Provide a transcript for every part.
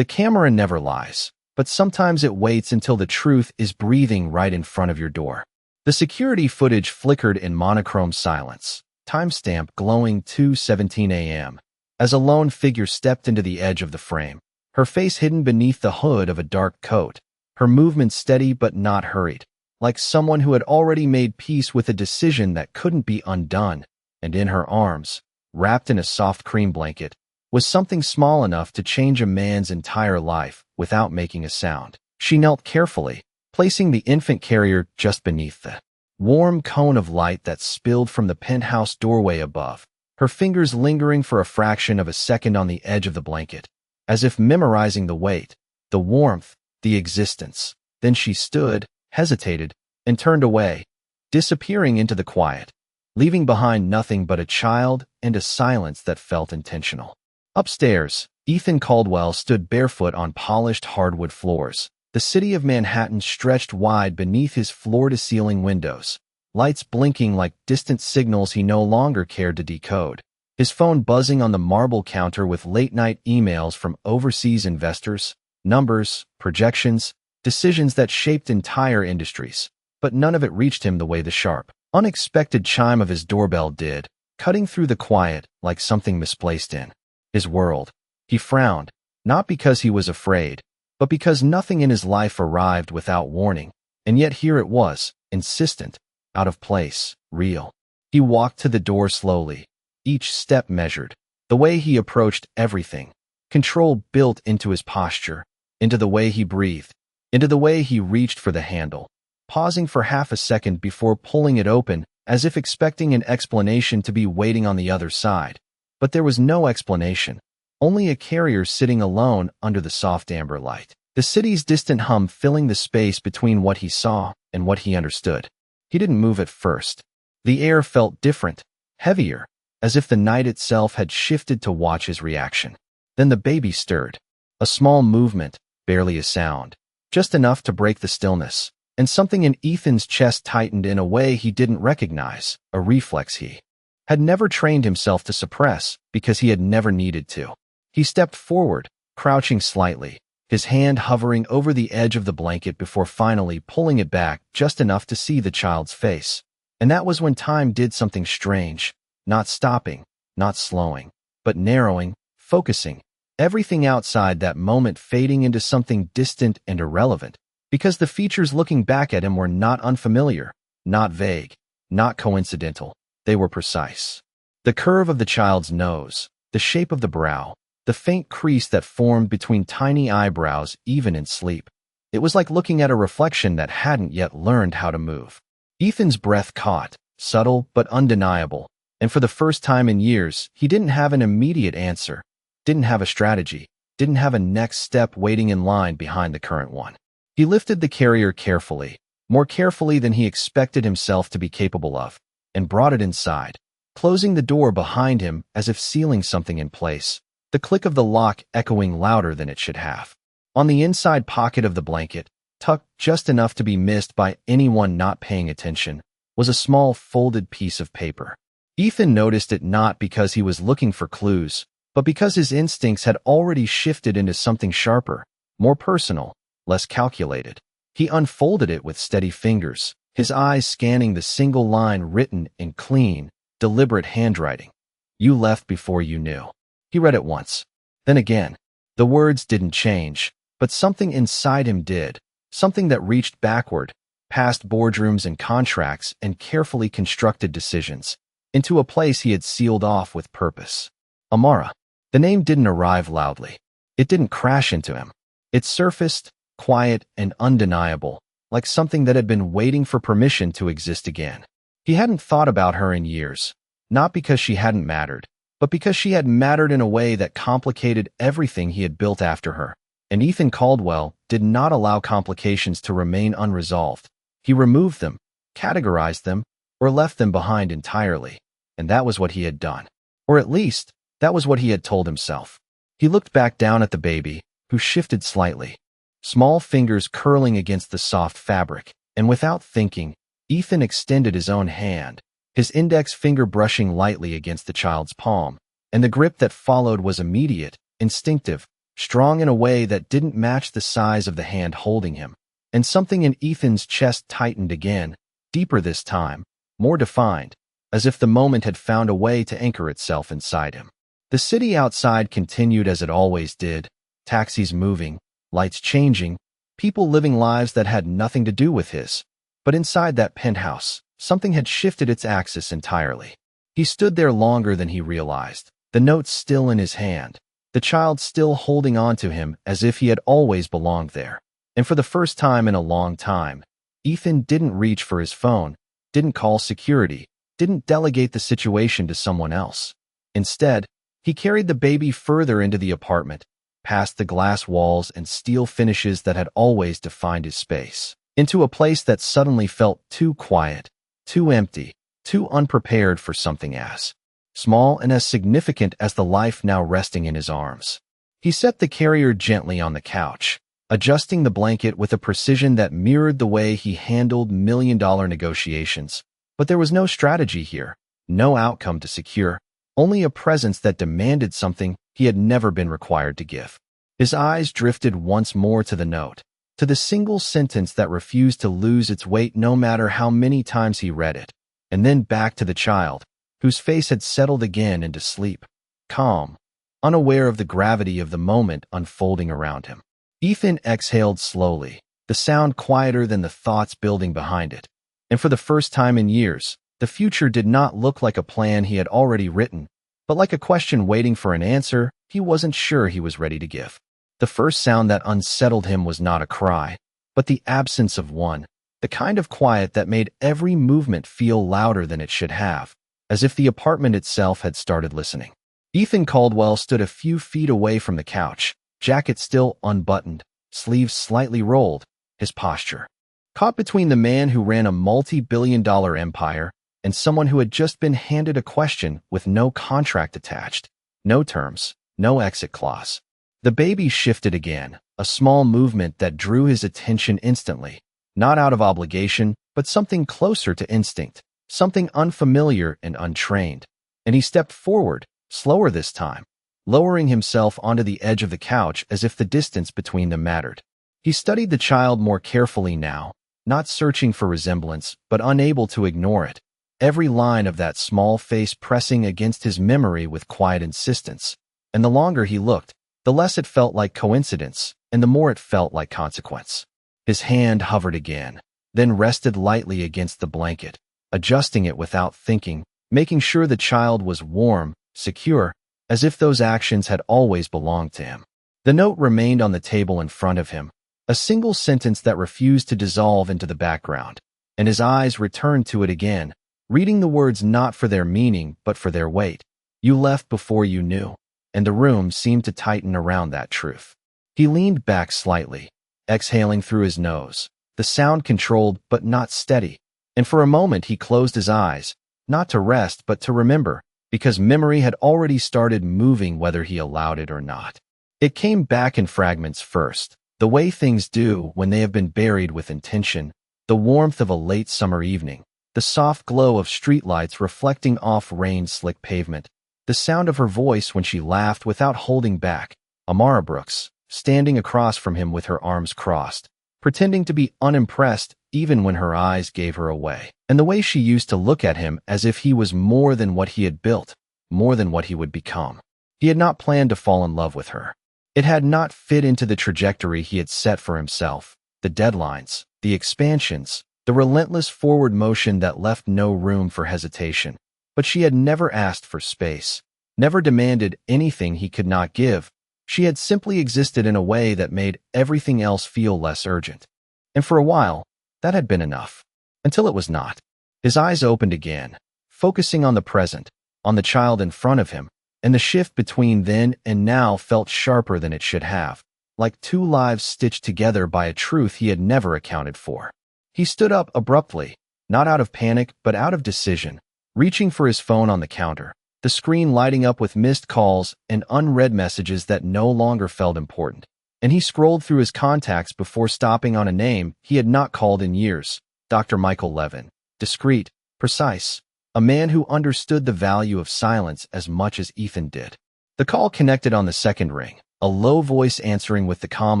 The camera never lies, but sometimes it waits until the truth is breathing right in front of your door. The security footage flickered in monochrome silence, timestamp glowing 2:17 a.m., as a lone figure stepped into the edge of the frame, her face hidden beneath the hood of a dark coat, her movements steady but not hurried, like someone who had already made peace with a decision that couldn't be undone. And in her arms, wrapped in a soft cream blanket, was something small enough to change a man's entire life without making a sound. She knelt carefully, placing the infant carrier just beneath the warm cone of light that spilled from the penthouse doorway above, her fingers lingering for a fraction of a second on the edge of the blanket, as if memorizing the weight, the warmth, the existence. Then she stood, hesitated, and turned away, disappearing into the quiet, leaving behind nothing but a child and a silence that felt intentional. Upstairs, Ethan Caldwell stood barefoot on polished hardwood floors. The city of Manhattan stretched wide beneath his floor-to-ceiling windows, lights blinking like distant signals he no longer cared to decode. His phone buzzing on the marble counter with late-night emails from overseas investors, numbers, projections, decisions that shaped entire industries. But none of it reached him the way the sharp, unexpected chime of his doorbell did, cutting through the quiet like something misplaced in his world. He frowned, not because he was afraid, but because nothing in his life arrived without warning. And yet here it was, insistent, out of place, real. He walked to the door slowly, each step measured, the way he approached everything, control built into his posture, into the way he breathed, into the way he reached for the handle, pausing for half a second before pulling it open, as if expecting an explanation to be waiting on the other side. But there was no explanation, only a carrier sitting alone under the soft amber light, the city's distant hum filling the space between what he saw and what he understood. He didn't move at first. The air felt different, heavier, as if the night itself had shifted to watch his reaction. Then the baby stirred, a small movement, barely a sound, just enough to break the stillness, and something in Ethan's chest tightened in a way he didn't recognize, a reflex he had never trained himself to suppress because he had never needed to. He stepped forward, crouching slightly, his hand hovering over the edge of the blanket before finally pulling it back just enough to see the child's face. And that was when time did something strange, not stopping, not slowing, but narrowing, focusing, everything outside that moment fading into something distant and irrelevant, because the features looking back at him were not unfamiliar, not vague, not coincidental. They were precise. The curve of the child's nose, the shape of the brow, the faint crease that formed between tiny eyebrows even in sleep. It was like looking at a reflection that hadn't yet learned how to move. Ethan's breath caught, subtle but undeniable, and for the first time in years, he didn't have an immediate answer, didn't have a strategy, didn't have a next step waiting in line behind the current one. He lifted the carrier carefully, more carefully than he expected himself to be capable of, and brought it inside, closing the door behind him as if sealing something in place, the click of the lock echoing louder than it should have. On the inside pocket of the blanket, tucked just enough to be missed by anyone not paying attention, was a small folded piece of paper. Ethan noticed it not because he was looking for clues, but because his instincts had already shifted into something sharper, more personal, less calculated. He unfolded it with steady fingers, his eyes scanning the single line written in clean, deliberate handwriting. "You left before you knew." He read it once, then again. The words didn't change, but something inside him did, something that reached backward, past boardrooms and contracts and carefully constructed decisions, into a place he had sealed off with purpose. Amara. The name didn't arrive loudly. It didn't crash into him. It surfaced, quiet and undeniable, like something that had been waiting for permission to exist again. He hadn't thought about her in years, not because she hadn't mattered, but because she had mattered in a way that complicated everything he had built after her. And Ethan Caldwell did not allow complications to remain unresolved. He removed them, categorized them, or left them behind entirely. And that was what he had done. Or at least, that was what he had told himself. He looked back down at the baby, who shifted slightly, small fingers curling against the soft fabric, and without thinking, Ethan extended his own hand, his index finger brushing lightly against the child's palm, and the grip that followed was immediate, instinctive, strong in a way that didn't match the size of the hand holding him. And something in Ethan's chest tightened again, deeper this time, more defined, as if the moment had found a way to anchor itself inside him. The city outside continued as it always did, taxis moving, lights changing, people living lives that had nothing to do with his. But inside that penthouse, something had shifted its axis entirely. He stood there longer than he realized, the note still in his hand, the child still holding on to him as if he had always belonged there. And for the first time in a long time, Ethan didn't reach for his phone, didn't call security, didn't delegate the situation to someone else. Instead, he carried the baby further into the apartment, past the glass walls and steel finishes that had always defined his space, into a place that suddenly felt too quiet, too empty, too unprepared for something as small and as significant as the life now resting in his arms. He set the carrier gently on the couch, adjusting the blanket with a precision that mirrored the way he handled million-dollar negotiations. But there was no strategy here, no outcome to secure, only a presence that demanded something he had never been required to give. His eyes drifted once more to the note, to the single sentence that refused to lose its weight no matter how many times he read it, and then back to the child, whose face had settled again into sleep, calm, unaware of the gravity of the moment unfolding around him. Ethan exhaled slowly, the sound quieter than the thoughts building behind it. And for the first time in years, the future did not look like a plan he had already written, but like a question waiting for an answer he wasn't sure he was ready to give. The first sound that unsettled him was not a cry, but the absence of one, the kind of quiet that made every movement feel louder than it should have, as if the apartment itself had started listening. Ethan Caldwell stood a few feet away from the couch, jacket still unbuttoned, sleeves slightly rolled, his posture caught between the man who ran a multi-billion-dollar empire and someone who had just been handed a question with no contract attached, no terms, no exit clause. The baby shifted again, a small movement that drew his attention instantly, not out of obligation, but something closer to instinct, something unfamiliar and untrained. And he stepped forward, slower this time, lowering himself onto the edge of the couch as if the distance between them mattered. He studied the child more carefully now, not searching for resemblance, but unable to ignore it, every line of that small face pressing against his memory with quiet insistence. And the longer he looked, the less it felt like coincidence, and the more it felt like consequence. His hand hovered again, then rested lightly against the blanket, adjusting it without thinking, making sure the child was warm, secure, as if those actions had always belonged to him. The note remained on the table in front of him, a single sentence that refused to dissolve into the background, and his eyes returned to it again, reading the words not for their meaning but for their weight. You left before you knew, and the room seemed to tighten around that truth. He leaned back slightly, exhaling through his nose, the sound controlled but not steady, and for a moment he closed his eyes, not to rest but to remember, because memory had already started moving whether he allowed it or not. It came back in fragments first, the way things do when they have been buried with intention, the warmth of a late summer evening, the soft glow of streetlights reflecting off rain-slick pavement, the sound of her voice when she laughed without holding back, Amara Brooks, standing across from him with her arms crossed, pretending to be unimpressed even when her eyes gave her away, and the way she used to look at him as if he was more than what he had built, more than what he would become. He had not planned to fall in love with her. It had not fit into the trajectory he had set for himself, the deadlines, the expansions, the relentless forward motion that left no room for hesitation. But she had never asked for space, never demanded anything he could not give. She had simply existed in a way that made everything else feel less urgent. And for a while, that had been enough. Until it was not. His eyes opened again, focusing on the present, on the child in front of him, and the shift between then and now felt sharper than it should have, like two lives stitched together by a truth he had never accounted for. He stood up abruptly, not out of panic but out of decision, reaching for his phone on the counter, the screen lighting up with missed calls and unread messages that no longer felt important. And he scrolled through his contacts before stopping on a name he had not called in years, Dr. Michael Levin, discreet, precise, a man who understood the value of silence as much as Ethan did. The call connected on the second ring, a low voice answering with the calm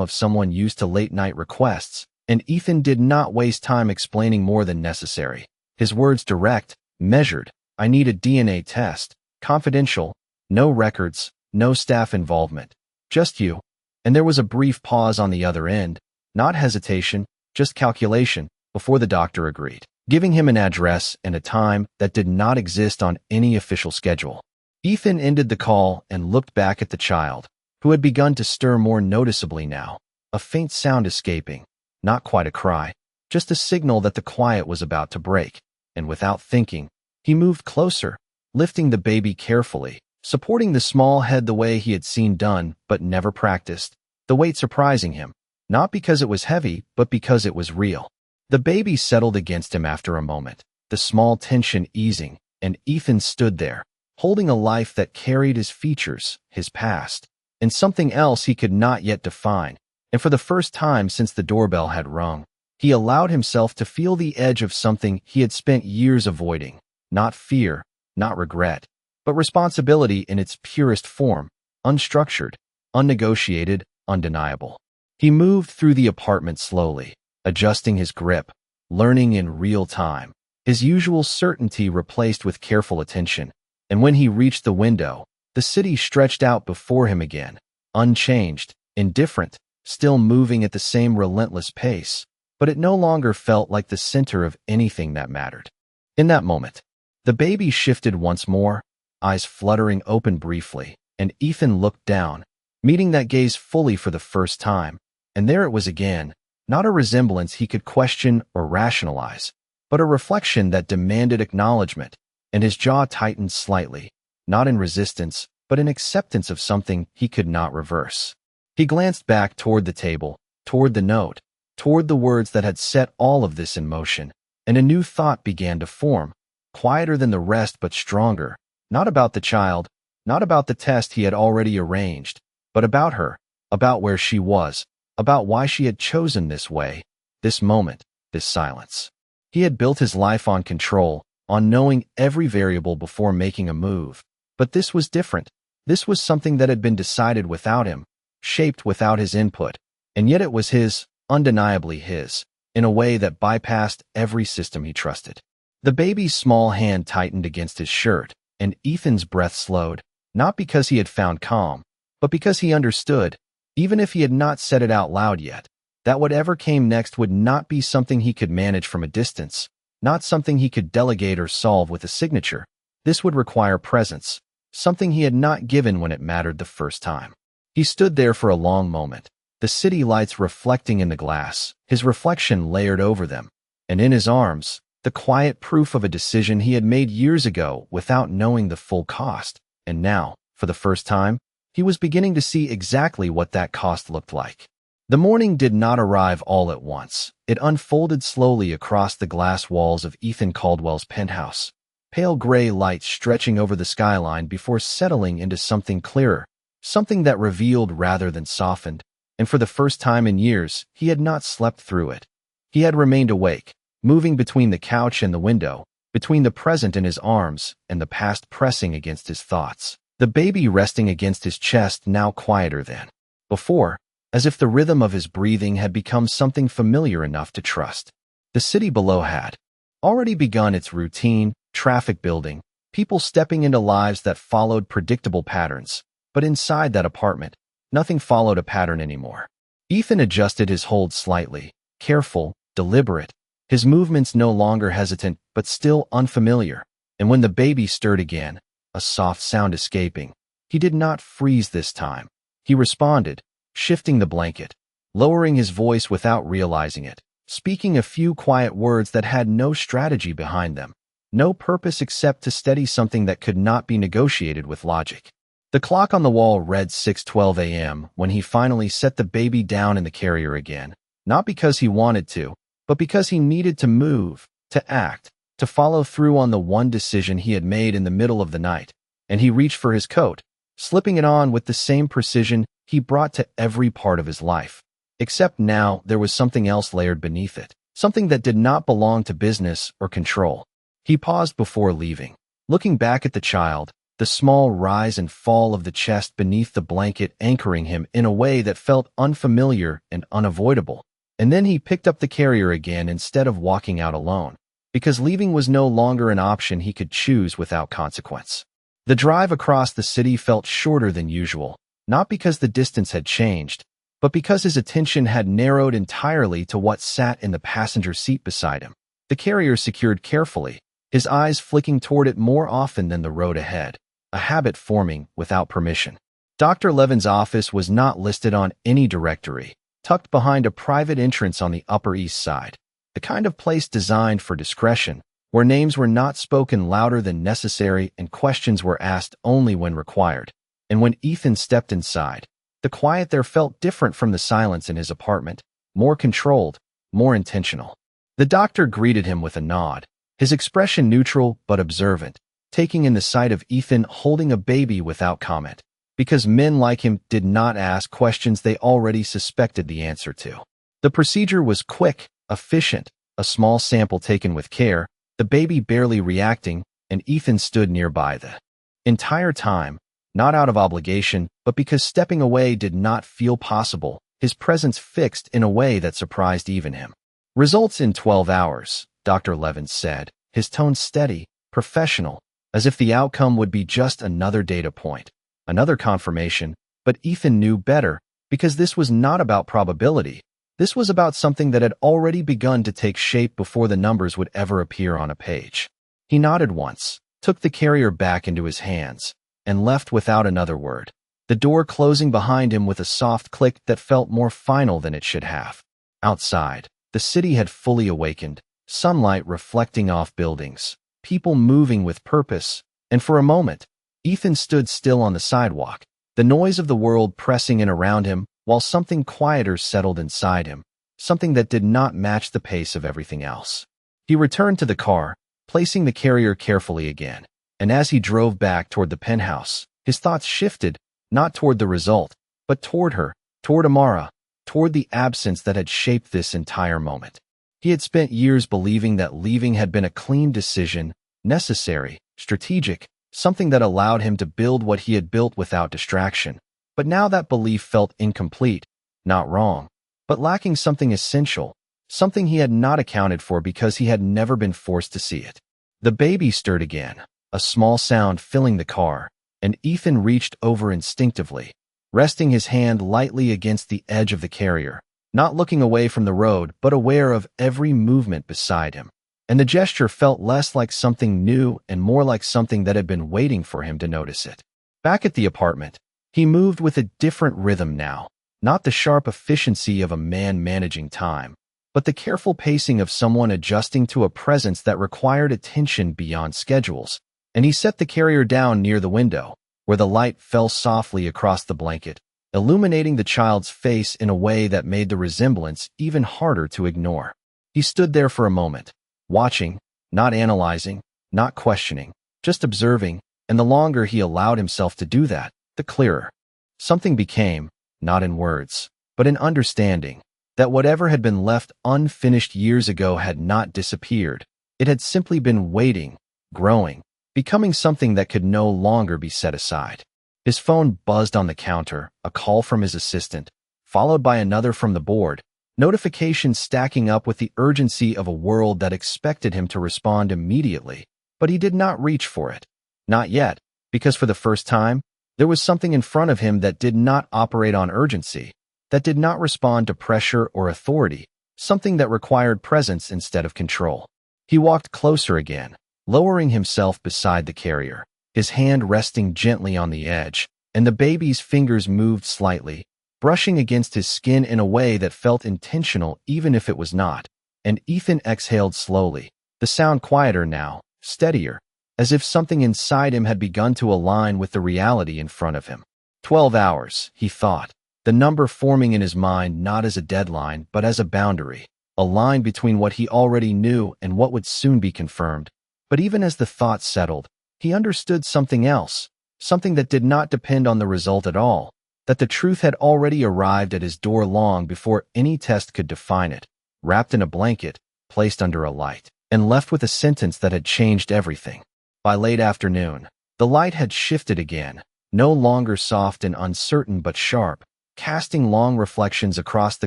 of someone used to late-night requests, and Ethan did not waste time explaining more than necessary. His words direct, measured. I need a DNA test. Confidential. No records, no staff involvement. Just you. And there was a brief pause on the other end, not hesitation, just calculation, before the doctor agreed, giving him an address and a time that did not exist on any official schedule. Ethan ended the call and looked back at the child, who had begun to stir more noticeably now, a faint sound escaping, not quite a cry, just a signal that the quiet was about to break, and without thinking, he moved closer, lifting the baby carefully, supporting the small head the way he had seen done but never practiced, the weight surprising him, not because it was heavy, but because it was real. The baby settled against him after a moment, the small tension easing, and Ethan stood there, holding a life that carried his features, his past, and something else he could not yet define, and for the first time since the doorbell had rung, he allowed himself to feel the edge of something he had spent years avoiding, not fear, not regret, but responsibility in its purest form, unstructured, unnegotiated, undeniable. He moved through the apartment slowly, adjusting his grip, learning in real time, his usual certainty replaced with careful attention, and when he reached the window, the city stretched out before him again, unchanged, indifferent, still moving at the same relentless pace, but it no longer felt like the center of anything that mattered. In that moment, the baby shifted once more, eyes fluttering open briefly, and Ethan looked down, meeting that gaze fully for the first time, and there it was again, not a resemblance he could question or rationalize, but a reflection that demanded acknowledgement, and his jaw tightened slightly, not in resistance, but in acceptance of something he could not reverse. He glanced back toward the table, toward the note, toward the words that had set all of this in motion, and a new thought began to form, quieter than the rest but stronger, not about the child, not about the test he had already arranged, but about her, about where she was, about why she had chosen this way, this moment, this silence. He had built his life on control, on knowing every variable before making a move, but this was different. This was something that had been decided without him, shaped without his input, and yet it was his, undeniably his, in a way that bypassed every system he trusted. The baby's small hand tightened against his shirt, and Ethan's breath slowed, not because he had found calm, but because he understood, even if he had not said it out loud yet, that whatever came next would not be something he could manage from a distance, not something he could delegate or solve with a signature. This would require presence, something he had not given when it mattered the first time. He stood there for a long moment, the city lights reflecting in the glass, his reflection layered over them, and in his arms, the quiet proof of a decision he had made years ago without knowing the full cost, and now, for the first time, he was beginning to see exactly what that cost looked like. The morning did not arrive all at once. It unfolded slowly across the glass walls of Ethan Caldwell's penthouse, pale gray light stretching over the skyline before settling into something clearer, something that revealed rather than softened, and for the first time in years, he had not slept through it. He had remained awake, moving between the couch and the window, between the present in his arms and the past pressing against his thoughts, the baby resting against his chest now quieter than before, as if the rhythm of his breathing had become something familiar enough to trust. The city below had already begun its routine, traffic building, people stepping into lives that followed predictable patterns, but inside that apartment, nothing followed a pattern anymore. Ethan adjusted his hold slightly, careful, deliberate, his movements no longer hesitant but still unfamiliar, and when the baby stirred again, a soft sound escaping, he did not freeze this time. He responded, shifting the blanket, lowering his voice without realizing it, speaking a few quiet words that had no strategy behind them, no purpose except to steady something that could not be negotiated with logic. The clock on the wall read 6:12 a.m. when he finally set the baby down in the carrier again, not because he wanted to, but because he needed to move, to act, to follow through on the one decision he had made in the middle of the night, and he reached for his coat, slipping it on with the same precision he brought to every part of his life. Except now there was something else layered beneath it, something that did not belong to business or control. He paused before leaving, looking back at the child, the small rise and fall of the chest beneath the blanket anchoring him in a way that felt unfamiliar and unavoidable. And then he picked up the carrier again instead of walking out alone, because leaving was no longer an option he could choose without consequence. The drive across the city felt shorter than usual, not because the distance had changed, but because his attention had narrowed entirely to what sat in the passenger seat beside him. The carrier secured carefully, his eyes flicking toward it more often than the road ahead, a habit forming without permission. Dr. Levin's office was not listed on any directory, tucked behind a private entrance on the Upper East Side, the kind of place designed for discretion, where names were not spoken louder than necessary and questions were asked only when required. And when Ethan stepped inside, the quiet there felt different from the silence in his apartment, more controlled, more intentional. The doctor greeted him with a nod, his expression neutral but observant, taking in the sight of Ethan holding a baby without comment, because men like him did not ask questions they already suspected the answer to. The procedure was quick, efficient, a small sample taken with care, the baby barely reacting, and Ethan stood nearby the entire time, not out of obligation, but because stepping away did not feel possible, his presence fixed in a way that surprised even him. "Results in 12 hours, Dr. Levin said, his tone steady, professional, as if the outcome would be just another data point, another confirmation, but Ethan knew better, because this was not about probability. This was about something that had already begun to take shape before the numbers would ever appear on a page. He nodded once, took the carrier back into his hands, and left without another word, the door closing behind him with a soft click that felt more final than it should have. Outside, the city had fully awakened, sunlight reflecting off buildings, people moving with purpose, and for a moment, Ethan stood still on the sidewalk, the noise of the world pressing in around him, while something quieter settled inside him, something that did not match the pace of everything else. He returned to the car, placing the carrier carefully again, and as he drove back toward the penthouse, his thoughts shifted, not toward the result, but toward her, toward Amara, toward the absence that had shaped this entire moment. He had spent years believing that leaving had been a clean decision, necessary, strategic, something that allowed him to build what he had built without distraction. But now that belief felt incomplete, not wrong, but lacking something essential, something he had not accounted for because he had never been forced to see it. The baby stirred again, a small sound filling the car, and Ethan reached over instinctively, resting his hand lightly against the edge of the carrier, not looking away from the road but aware of every movement beside him. And the gesture felt less like something new and more like something that had been waiting for him to notice it. Back at the apartment, he moved with a different rhythm now, not the sharp efficiency of a man managing time, but the careful pacing of someone adjusting to a presence that required attention beyond schedules. And he set the carrier down near the window, where the light fell softly across the blanket, illuminating the child's face in a way that made the resemblance even harder to ignore. He stood there for a moment, watching, not analyzing, not questioning, just observing, and the longer he allowed himself to do that, the clearer something became, not in words, but in understanding, that whatever had been left unfinished years ago had not disappeared. It had simply been waiting, growing, becoming something that could no longer be set aside. His phone buzzed on the counter, a call from his assistant, followed by another from the board, notifications stacking up with the urgency of a world that expected him to respond immediately. But he did not reach for it. Not yet, because for the first time, there was something in front of him that did not operate on urgency, that did not respond to pressure or authority, something that required presence instead of control. He walked closer again, lowering himself beside the carrier, his hand resting gently on the edge, and the baby's fingers moved slightly, brushing against his skin in a way that felt intentional even if it was not. And Ethan exhaled slowly, the sound quieter now, steadier, as if something inside him had begun to align with the reality in front of him. 12 hours, he thought, the number forming in his mind not as a deadline but as a boundary, a line between what he already knew and what would soon be confirmed. But even as the thought settled, he understood something else, something that did not depend on the result at all, that the truth had already arrived at his door long before any test could define it, wrapped in a blanket, placed under a light, and left with a sentence that had changed everything. By late afternoon, The light had shifted again, no longer soft and uncertain but sharp, casting long reflections across the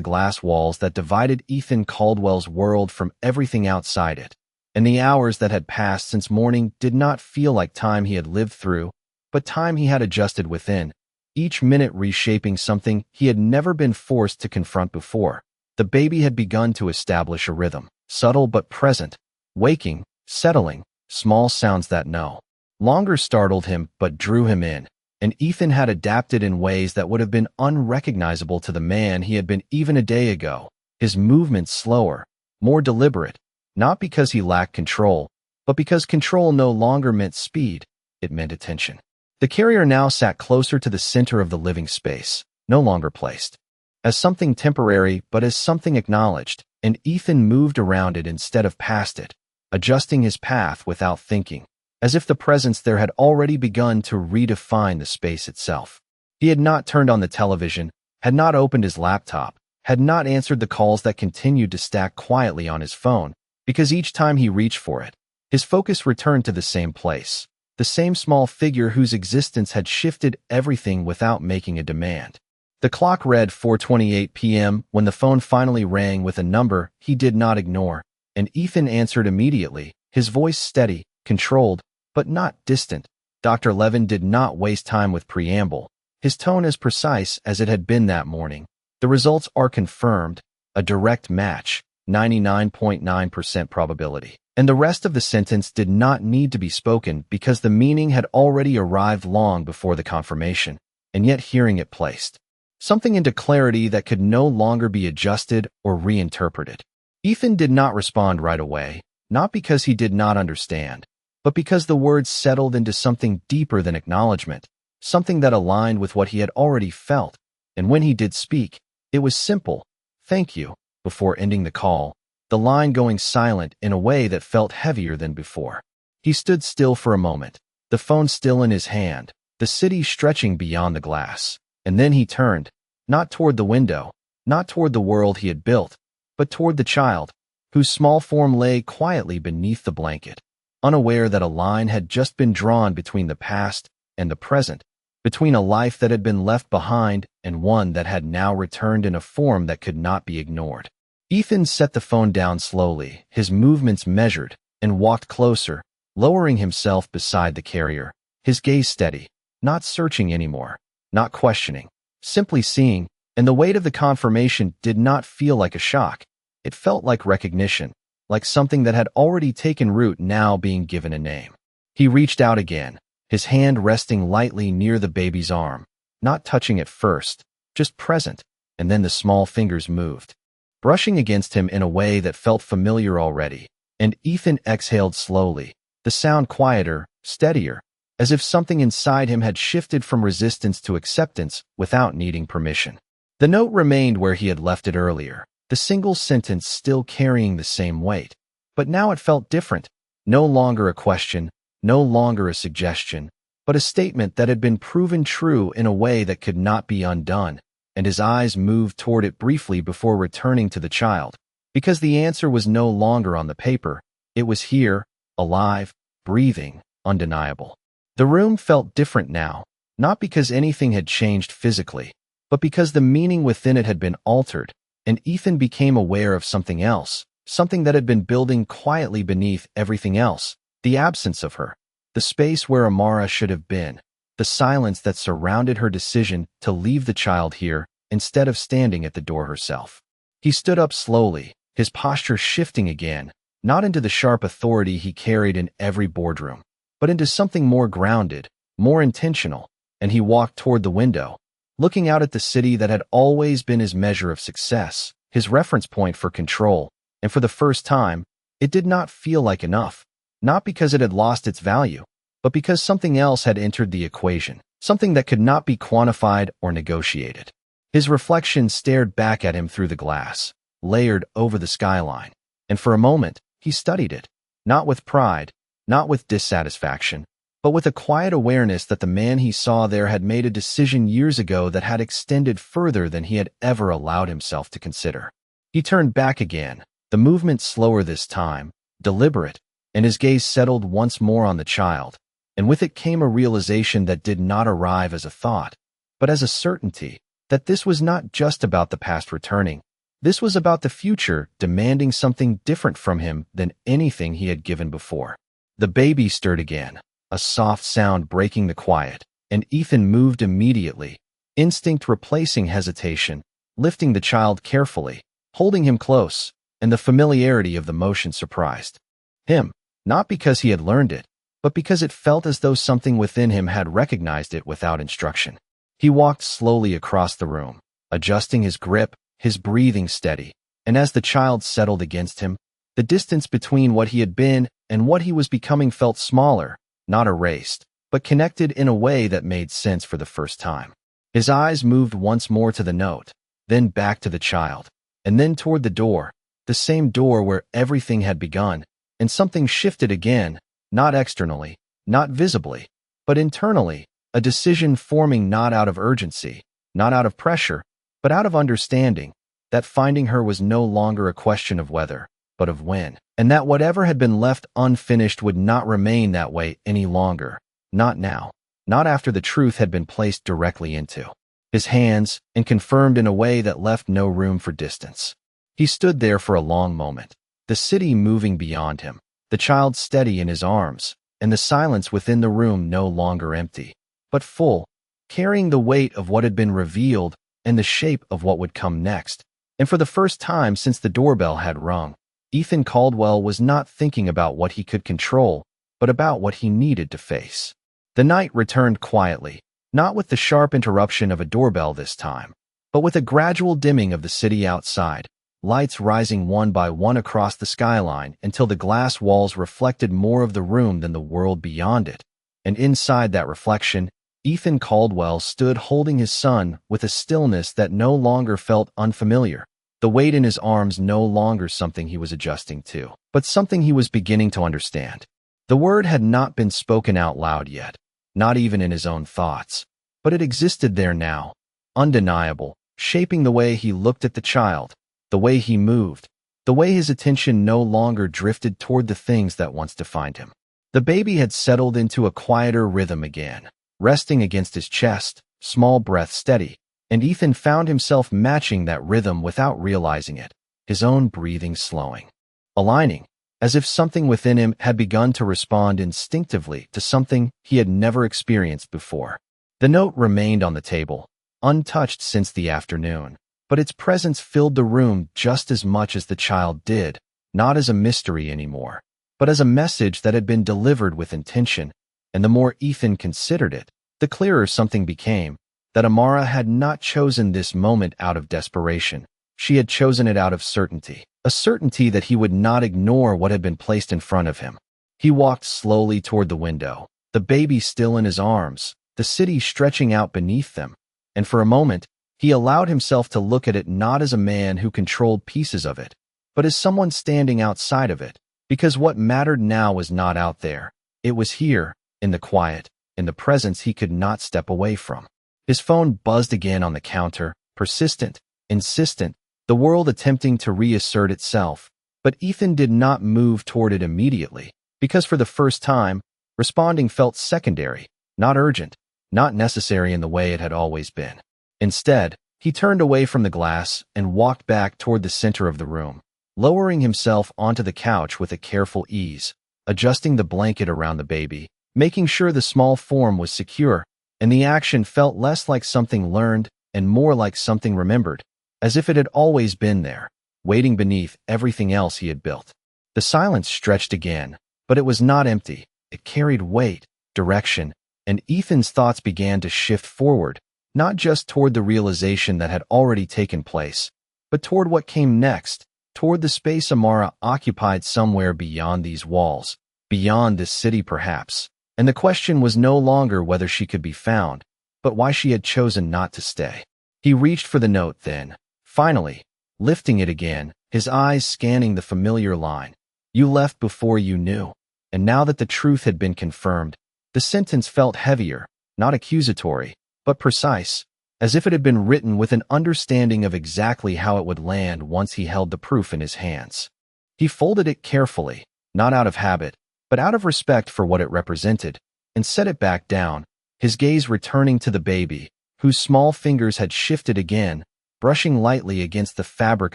glass walls that divided Ethan Caldwell's world from everything outside it. And the hours that had passed since morning did not feel like time he had lived through, but time he had adjusted within, each minute reshaping something he had never been forced to confront before. The baby had begun to establish a rhythm, subtle but present, waking, settling, small sounds that no longer startled him but drew him in. And Ethan had adapted in ways that would have been unrecognizable to the man he had been even a day ago, his movements slower, more deliberate, not because he lacked control, but because control no longer meant speed, it meant attention. The carrier now sat closer to the center of the living space, no longer placed as something temporary but as something acknowledged, and Ethan moved around it instead of past it, adjusting his path without thinking, as if the presence there had already begun to redefine the space itself. He had not turned on the television, had not opened his laptop, had not answered the calls that continued to stack quietly on his phone, because each time he reached for it, his focus returned to the same place, the same small figure whose existence had shifted everything without making a demand. The clock read 4:28 p.m. when the phone finally rang with a number he did not ignore, and Ethan answered immediately, his voice steady, controlled, but not distant. Dr. Levin did not waste time with preamble, his tone as precise as it had been that morning. The results are confirmed, a direct match, 99.9% probability. And the rest of the sentence did not need to be spoken because the meaning had already arrived long before the confirmation, and yet hearing it placed something into clarity that could no longer be adjusted or reinterpreted. Ethan did not respond right away, not because he did not understand, but because the words settled into something deeper than acknowledgement, something that aligned with what he had already felt. And when he did speak, it was simple, "Thank you," before ending the call, the line going silent in a way that felt heavier than before. He stood still for a moment, the phone still in his hand, the city stretching beyond the glass. And then he turned, not toward the window, not toward the world he had built, but toward the child, whose small form lay quietly beneath the blanket, unaware that a line had just been drawn between the past and the present, between a life that had been left behind and one that had now returned in a form that could not be ignored. Ethan set the phone down slowly, his movements measured, and walked closer, lowering himself beside the carrier, his gaze steady, not searching anymore, not questioning, simply seeing, and the weight of the confirmation did not feel like a shock. It felt like recognition, like something that had already taken root now being given a name. He reached out again, his hand resting lightly near the baby's arm, not touching it first, just present, and then the small fingers moved, brushing against him in a way that felt familiar already, and Ethan exhaled slowly, the sound quieter, steadier, as if something inside him had shifted from resistance to acceptance without needing permission. The note remained where he had left it earlier, the single sentence still carrying the same weight. But now it felt different, no longer a question, no longer a suggestion, but a statement that had been proven true in a way that could not be undone, and his eyes moved toward it briefly before returning to the child, because the answer was no longer on the paper. It was here, alive, breathing, undeniable. The room felt different now, not because anything had changed physically, but because the meaning within it had been altered, and Ethan became aware of something else, something that had been building quietly beneath everything else, the absence of her, the space where Amara should have been, the silence that surrounded her decision to leave the child here instead of standing at the door herself. He stood up slowly, his posture shifting again, not into the sharp authority he carried in every boardroom, but into something more grounded, more intentional, and he walked toward the window, looking out at the city that had always been his measure of success, his reference point for control, and for the first time, it did not feel like enough, not because it had lost its value, but because something else had entered the equation, something that could not be quantified or negotiated. His reflection stared back at him through the glass, layered over the skyline, and for a moment, he studied it, not with pride, not with dissatisfaction, but with a quiet awareness that the man he saw there had made a decision years ago that had extended further than he had ever allowed himself to consider. He turned back again, the movement slower this time, deliberate, and his gaze settled once more on the child, and with it came a realization that did not arrive as a thought, but as a certainty that this was not just about the past returning. This was about the future demanding something different from him than anything he had given before. The baby stirred again, a soft sound breaking the quiet, and Ethan moved immediately, instinct replacing hesitation, lifting the child carefully, holding him close, and the familiarity of the motion surprised him, not because he had learned it, but because it felt as though something within him had recognized it without instruction. He walked slowly across the room, adjusting his grip, his breathing steady, and as the child settled against him, the distance between what he had been and what he was becoming felt smaller, not erased, but connected in a way that made sense for the first time. His eyes moved once more to the note, then back to the child, and then toward the door, the same door where everything had begun, and something shifted again, not externally, not visibly, but internally, a decision forming not out of urgency, not out of pressure, but out of understanding, that finding her was no longer a question of whether, but of when, and that whatever had been left unfinished would not remain that way any longer, not now, not after the truth had been placed directly into his hands and confirmed in a way that left no room for distance. He stood there for a long moment, the city moving beyond him, the child steady in his arms, and the silence within the room no longer empty, but full, carrying the weight of what had been revealed and the shape of what would come next. And for the first time since the doorbell had rung, Ethan Caldwell was not thinking about what he could control, but about what he needed to face. The night returned quietly, not with the sharp interruption of a doorbell this time, but with a gradual dimming of the city outside, lights rising one by one across the skyline until the glass walls reflected more of the room than the world beyond it. And inside that reflection, Ethan Caldwell stood holding his son with a stillness that no longer felt unfamiliar, the weight in his arms no longer something he was adjusting to, but something he was beginning to understand. The word had not been spoken out loud yet, not even in his own thoughts, but it existed there now, undeniable, shaping the way he looked at the child, the way he moved, the way his attention no longer drifted toward the things that once defined him. The baby had settled into a quieter rhythm again, resting against his chest, small breath steady, and Ethan found himself matching that rhythm without realizing it, his own breathing slowing, aligning, as if something within him had begun to respond instinctively to something he had never experienced before. The note remained on the table, untouched since the afternoon, but its presence filled the room just as much as the child did, not as a mystery anymore, but as a message that had been delivered with intention. And the more Ethan considered it, the clearer something became, that Amara had not chosen this moment out of desperation. She had chosen it out of certainty, a certainty that he would not ignore what had been placed in front of him. He walked slowly toward the window, the baby still in his arms, the city stretching out beneath them, and for a moment, he allowed himself to look at it not as a man who controlled pieces of it, but as someone standing outside of it, because what mattered now was not out there. It was here, in the quiet, in the presence he could not step away from. His phone buzzed again on the counter, persistent, insistent, the world attempting to reassert itself, but Ethan did not move toward it immediately, because for the first time, responding felt secondary, not urgent, not necessary in the way it had always been. Instead, he turned away from the glass and walked back toward the center of the room, lowering himself onto the couch with a careful ease, adjusting the blanket around the baby, making sure the small form was secure, and the action felt less like something learned and more like something remembered, as if it had always been there, waiting beneath everything else he had built. The silence stretched again, but it was not empty. It carried weight, direction, and Ethan's thoughts began to shift forward, not just toward the realization that had already taken place, but toward what came next, toward the space Amara occupied somewhere beyond these walls, beyond this city perhaps. And the question was no longer whether she could be found, but why she had chosen not to stay. He reached for the note then, finally, lifting it again, his eyes scanning the familiar line. You left before you knew. And now that the truth had been confirmed, the sentence felt heavier, not accusatory, but precise, as if it had been written with an understanding of exactly how it would land once he held the proof in his hands. He folded it carefully, not out of habit, but out of respect for what it represented, and set it back down, his gaze returning to the baby, whose small fingers had shifted again, brushing lightly against the fabric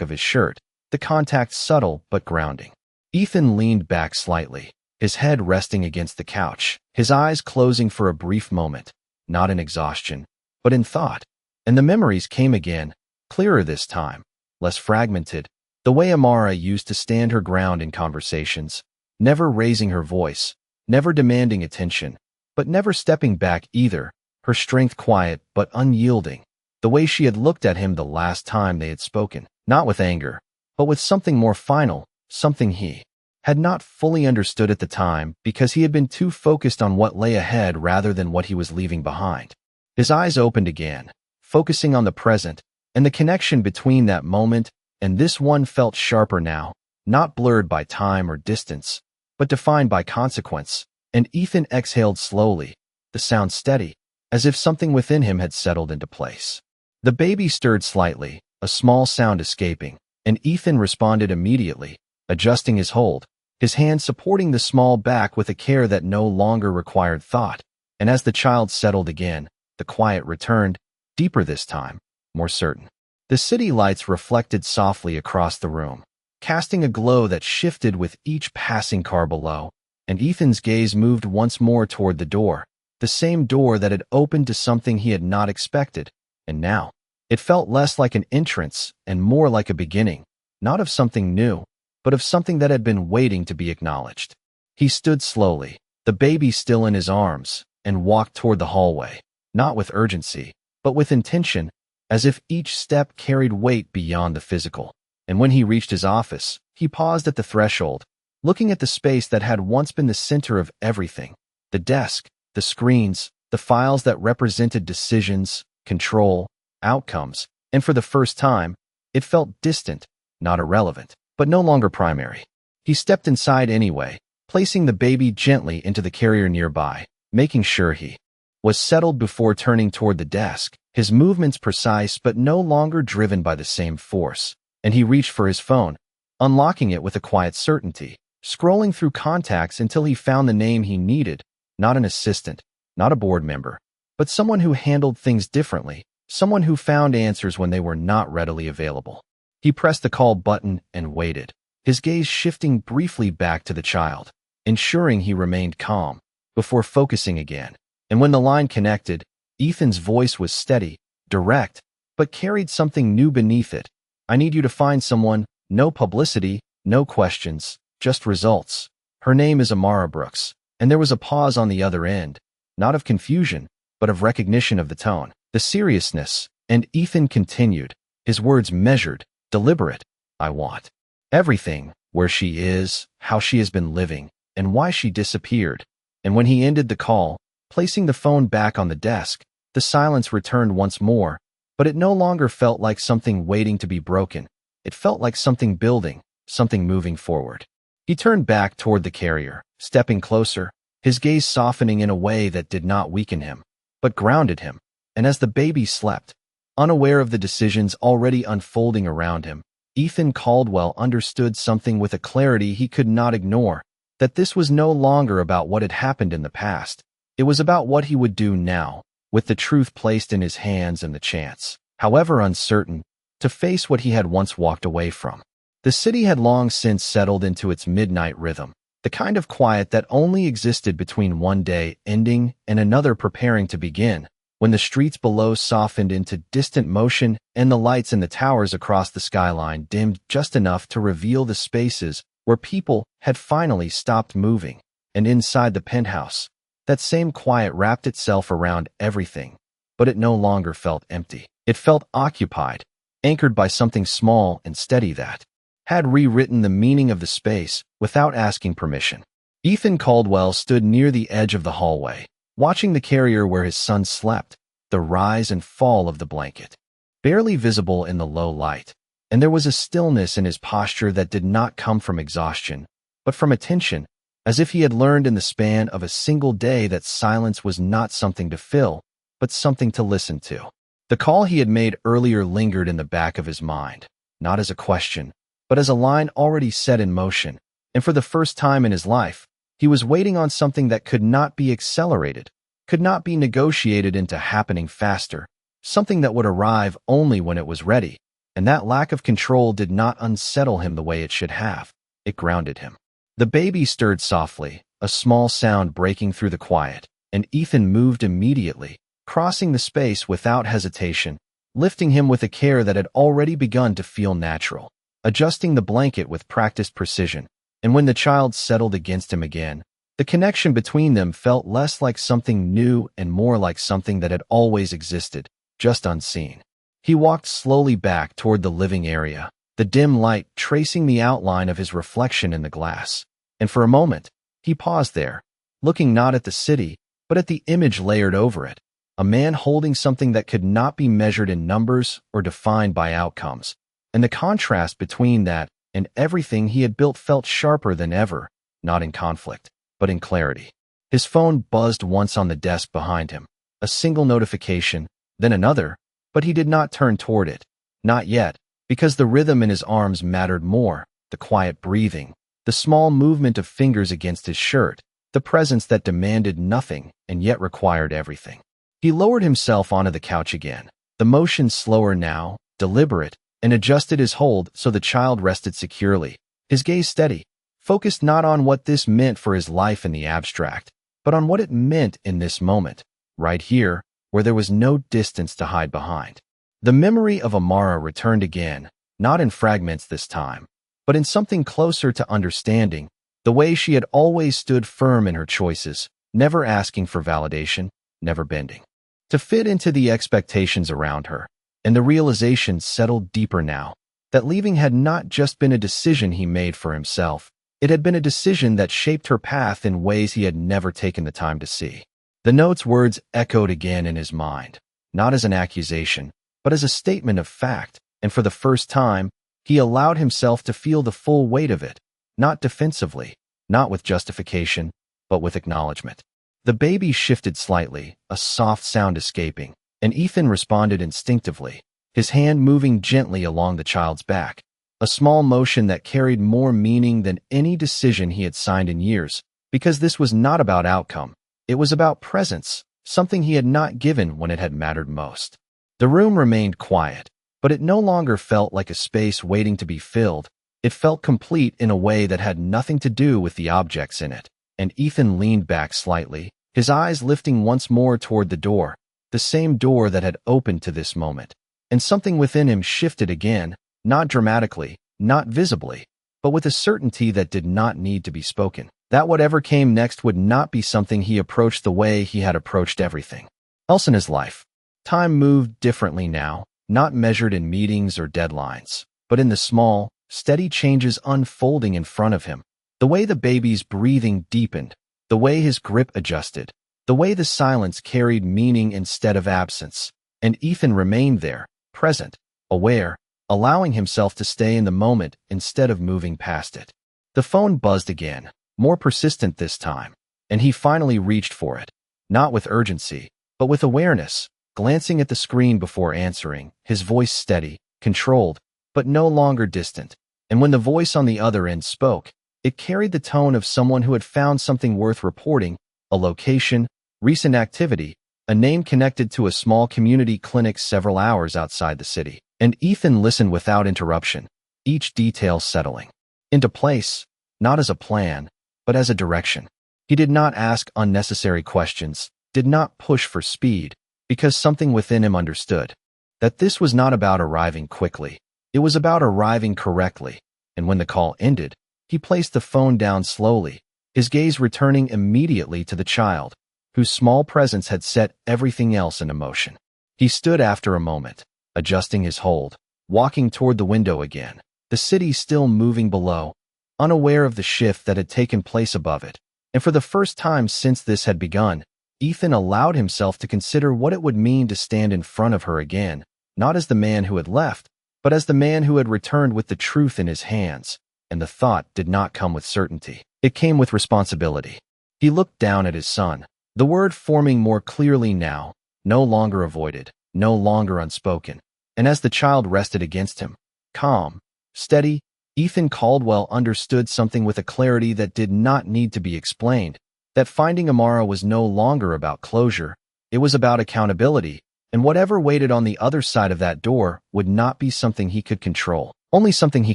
of his shirt, the contact subtle but grounding. Ethan leaned back slightly, his head resting against the couch, his eyes closing for a brief moment, not in exhaustion, but in thought. And the memories came again, clearer this time, less fragmented, the way Amara used to stand her ground in conversations, never raising her voice, never demanding attention, but never stepping back either, her strength quiet but unyielding, the way she had looked at him the last time they had spoken, not with anger, but with something more final, something he had not fully understood at the time because he had been too focused on what lay ahead rather than what he was leaving behind. His eyes opened again, focusing on the present, and the connection between that moment and this one felt sharper now, not blurred by time or distance, but defined by consequence, and Ethan exhaled slowly, the sound steady, as if something within him had settled into place. The baby stirred slightly, a small sound escaping, and Ethan responded immediately, adjusting his hold, his hand supporting the small back with a care that no longer required thought. And as the child settled again, the quiet returned, deeper this time, more certain. The city lights reflected softly across the room, casting a glow that shifted with each passing car below, and Ethan's gaze moved once more toward the door, the same door that had opened to something he had not expected, and now it felt less like an entrance and more like a beginning, not of something new, but of something that had been waiting to be acknowledged. He stood slowly, the baby still in his arms, and walked toward the hallway, not with urgency, but with intention, as if each step carried weight beyond the physical. And when he reached his office, he paused at the threshold, looking at the space that had once been the center of everything, the desk, the screens, the files that represented decisions, control, outcomes, and for the first time, it felt distant, not irrelevant, but no longer primary. He stepped inside anyway, placing the baby gently into the carrier nearby, making sure he was settled before turning toward the desk, his movements precise but no longer driven by the same force. And he reached for his phone, unlocking it with a quiet certainty, scrolling through contacts until he found the name he needed, not an assistant, not a board member, but someone who handled things differently, someone who found answers when they were not readily available. He pressed the call button and waited, his gaze shifting briefly back to the child, ensuring he remained calm, before focusing again. And when the line connected, Ethan's voice was steady, direct, but carried something new beneath it. I need you to find someone, no publicity, no questions, just results. Her name is Amara Brooks. And there was a pause on the other end, not of confusion, but of recognition of the tone, the seriousness, and Ethan continued, his words measured, deliberate. I want everything, where she is, how she has been living, and why she disappeared. And when he ended the call, placing the phone back on the desk, the silence returned once more, but it no longer felt like something waiting to be broken. It felt like something building, something moving forward. He turned back toward the carrier, stepping closer, his gaze softening in a way that did not weaken him, but grounded him. And as the baby slept, unaware of the decisions already unfolding around him, Ethan Caldwell understood something with a clarity he could not ignore, that this was no longer about what had happened in the past. It was about what he would do now, with the truth placed in his hands and the chance, however uncertain, to face what he had once walked away from. The city had long since settled into its midnight rhythm, the kind of quiet that only existed between one day ending and another preparing to begin, when the streets below softened into distant motion and the lights in the towers across the skyline dimmed just enough to reveal the spaces where people had finally stopped moving. And inside the penthouse, that same quiet wrapped itself around everything, but it no longer felt empty. It felt occupied, anchored by something small and steady that had rewritten the meaning of the space without asking permission. Ethan Caldwell stood near the edge of the hallway, watching the carrier where his son slept, the rise and fall of the blanket, barely visible in the low light. And there was a stillness in his posture that did not come from exhaustion, but from attention, as if he had learned in the span of a single day that silence was not something to fill, but something to listen to. The call he had made earlier lingered in the back of his mind, not as a question, but as a line already set in motion, and for the first time in his life, He was waiting on something that could not be accelerated, could not be negotiated into happening faster, something that would arrive only when it was ready, and that lack of control did not unsettle him the way it should have. It grounded him. The baby stirred softly, a small sound breaking through the quiet, and Ethan moved immediately, crossing the space without hesitation, lifting him with a care that had already begun to feel natural, adjusting the blanket with practiced precision, and when the child settled against him again, the connection between them felt less like something new and more like something that had always existed, just unseen. He walked slowly back toward the living area, the dim light tracing the outline of his reflection in the glass. And for a moment, he paused there, looking not at the city, but at the image layered over it, a man holding something that could not be measured in numbers or defined by outcomes. And the contrast between that and everything he had built felt sharper than ever, not in conflict, but in clarity. His phone buzzed once on the desk behind him, a single notification, then another, but he did not turn toward it. Not yet, because the rhythm in his arms mattered more, the quiet breathing, the small movement of fingers against his shirt, the presence that demanded nothing and yet required everything. He lowered himself onto the couch again, the motion slower now, deliberate, and adjusted his hold so the child rested securely, his gaze steady, focused not on what this meant for his life in the abstract, but on what it meant in this moment, right here, where there was no distance to hide behind. The memory of Amara returned again, not in fragments this time, but in something closer to understanding, the way she had always stood firm in her choices, never asking for validation, never bending to fit into the expectations around her. And the realization settled deeper now, that leaving had not just been a decision he made for himself, it had been a decision that shaped her path in ways he had never taken the time to see. The note's words echoed again in his mind, not as an accusation, but as a statement of fact, and for the first time, he allowed himself to feel the full weight of it, not defensively, not with justification, but with acknowledgement. The baby shifted slightly, a soft sound escaping, and Ethan responded instinctively, his hand moving gently along the child's back, a small motion that carried more meaning than any decision he had signed in years, because this was not about outcome. It was about presence, something he had not given when it had mattered most. The room remained quiet, but it no longer felt like a space waiting to be filled. It felt complete in a way that had nothing to do with the objects in it, and Ethan leaned back slightly, his eyes lifting once more toward the door, the same door that had opened to this moment. And something within him shifted again, not dramatically, not visibly, but with a certainty that did not need to be spoken, that whatever came next would not be something he approached the way he had approached everything else in his life. Time moved differently now, not measured in meetings or deadlines, but in the small, steady changes unfolding in front of him. The way the baby's breathing deepened, the way his grip adjusted, the way the silence carried meaning instead of absence, and Ethan remained there, present, aware, allowing himself to stay in the moment instead of moving past it. The phone buzzed again, more persistent this time, and he finally reached for it, not with urgency, but with awareness, glancing at the screen before answering, his voice steady, controlled, but no longer distant. And when the voice on the other end spoke, it carried the tone of someone who had found something worth reporting, a location, recent activity, a name connected to a small community clinic several hours outside the city. And Ethan listened without interruption, each detail settling into place, not as a plan, but as a direction. He did not ask unnecessary questions, did not push for speed, because something within him understood that this was not about arriving quickly. It was about arriving correctly. And when the call ended, he placed the phone down slowly, his gaze returning immediately to the child, whose small presence had set everything else into motion. He stood after a moment, adjusting his hold, walking toward the window again, the city still moving below, unaware of the shift that had taken place above it. And for the first time since this had begun, Ethan allowed himself to consider what it would mean to stand in front of her again, not as the man who had left, but as the man who had returned with the truth in his hands. And the thought did not come with certainty. It came with responsibility. He looked down at his son, the word forming more clearly now, no longer avoided, no longer unspoken. And as the child rested against him, calm, steady, Ethan Caldwell understood something with a clarity that did not need to be explained, that finding Amara was no longer about closure, it was about accountability, and whatever waited on the other side of that door would not be something he could control, only something he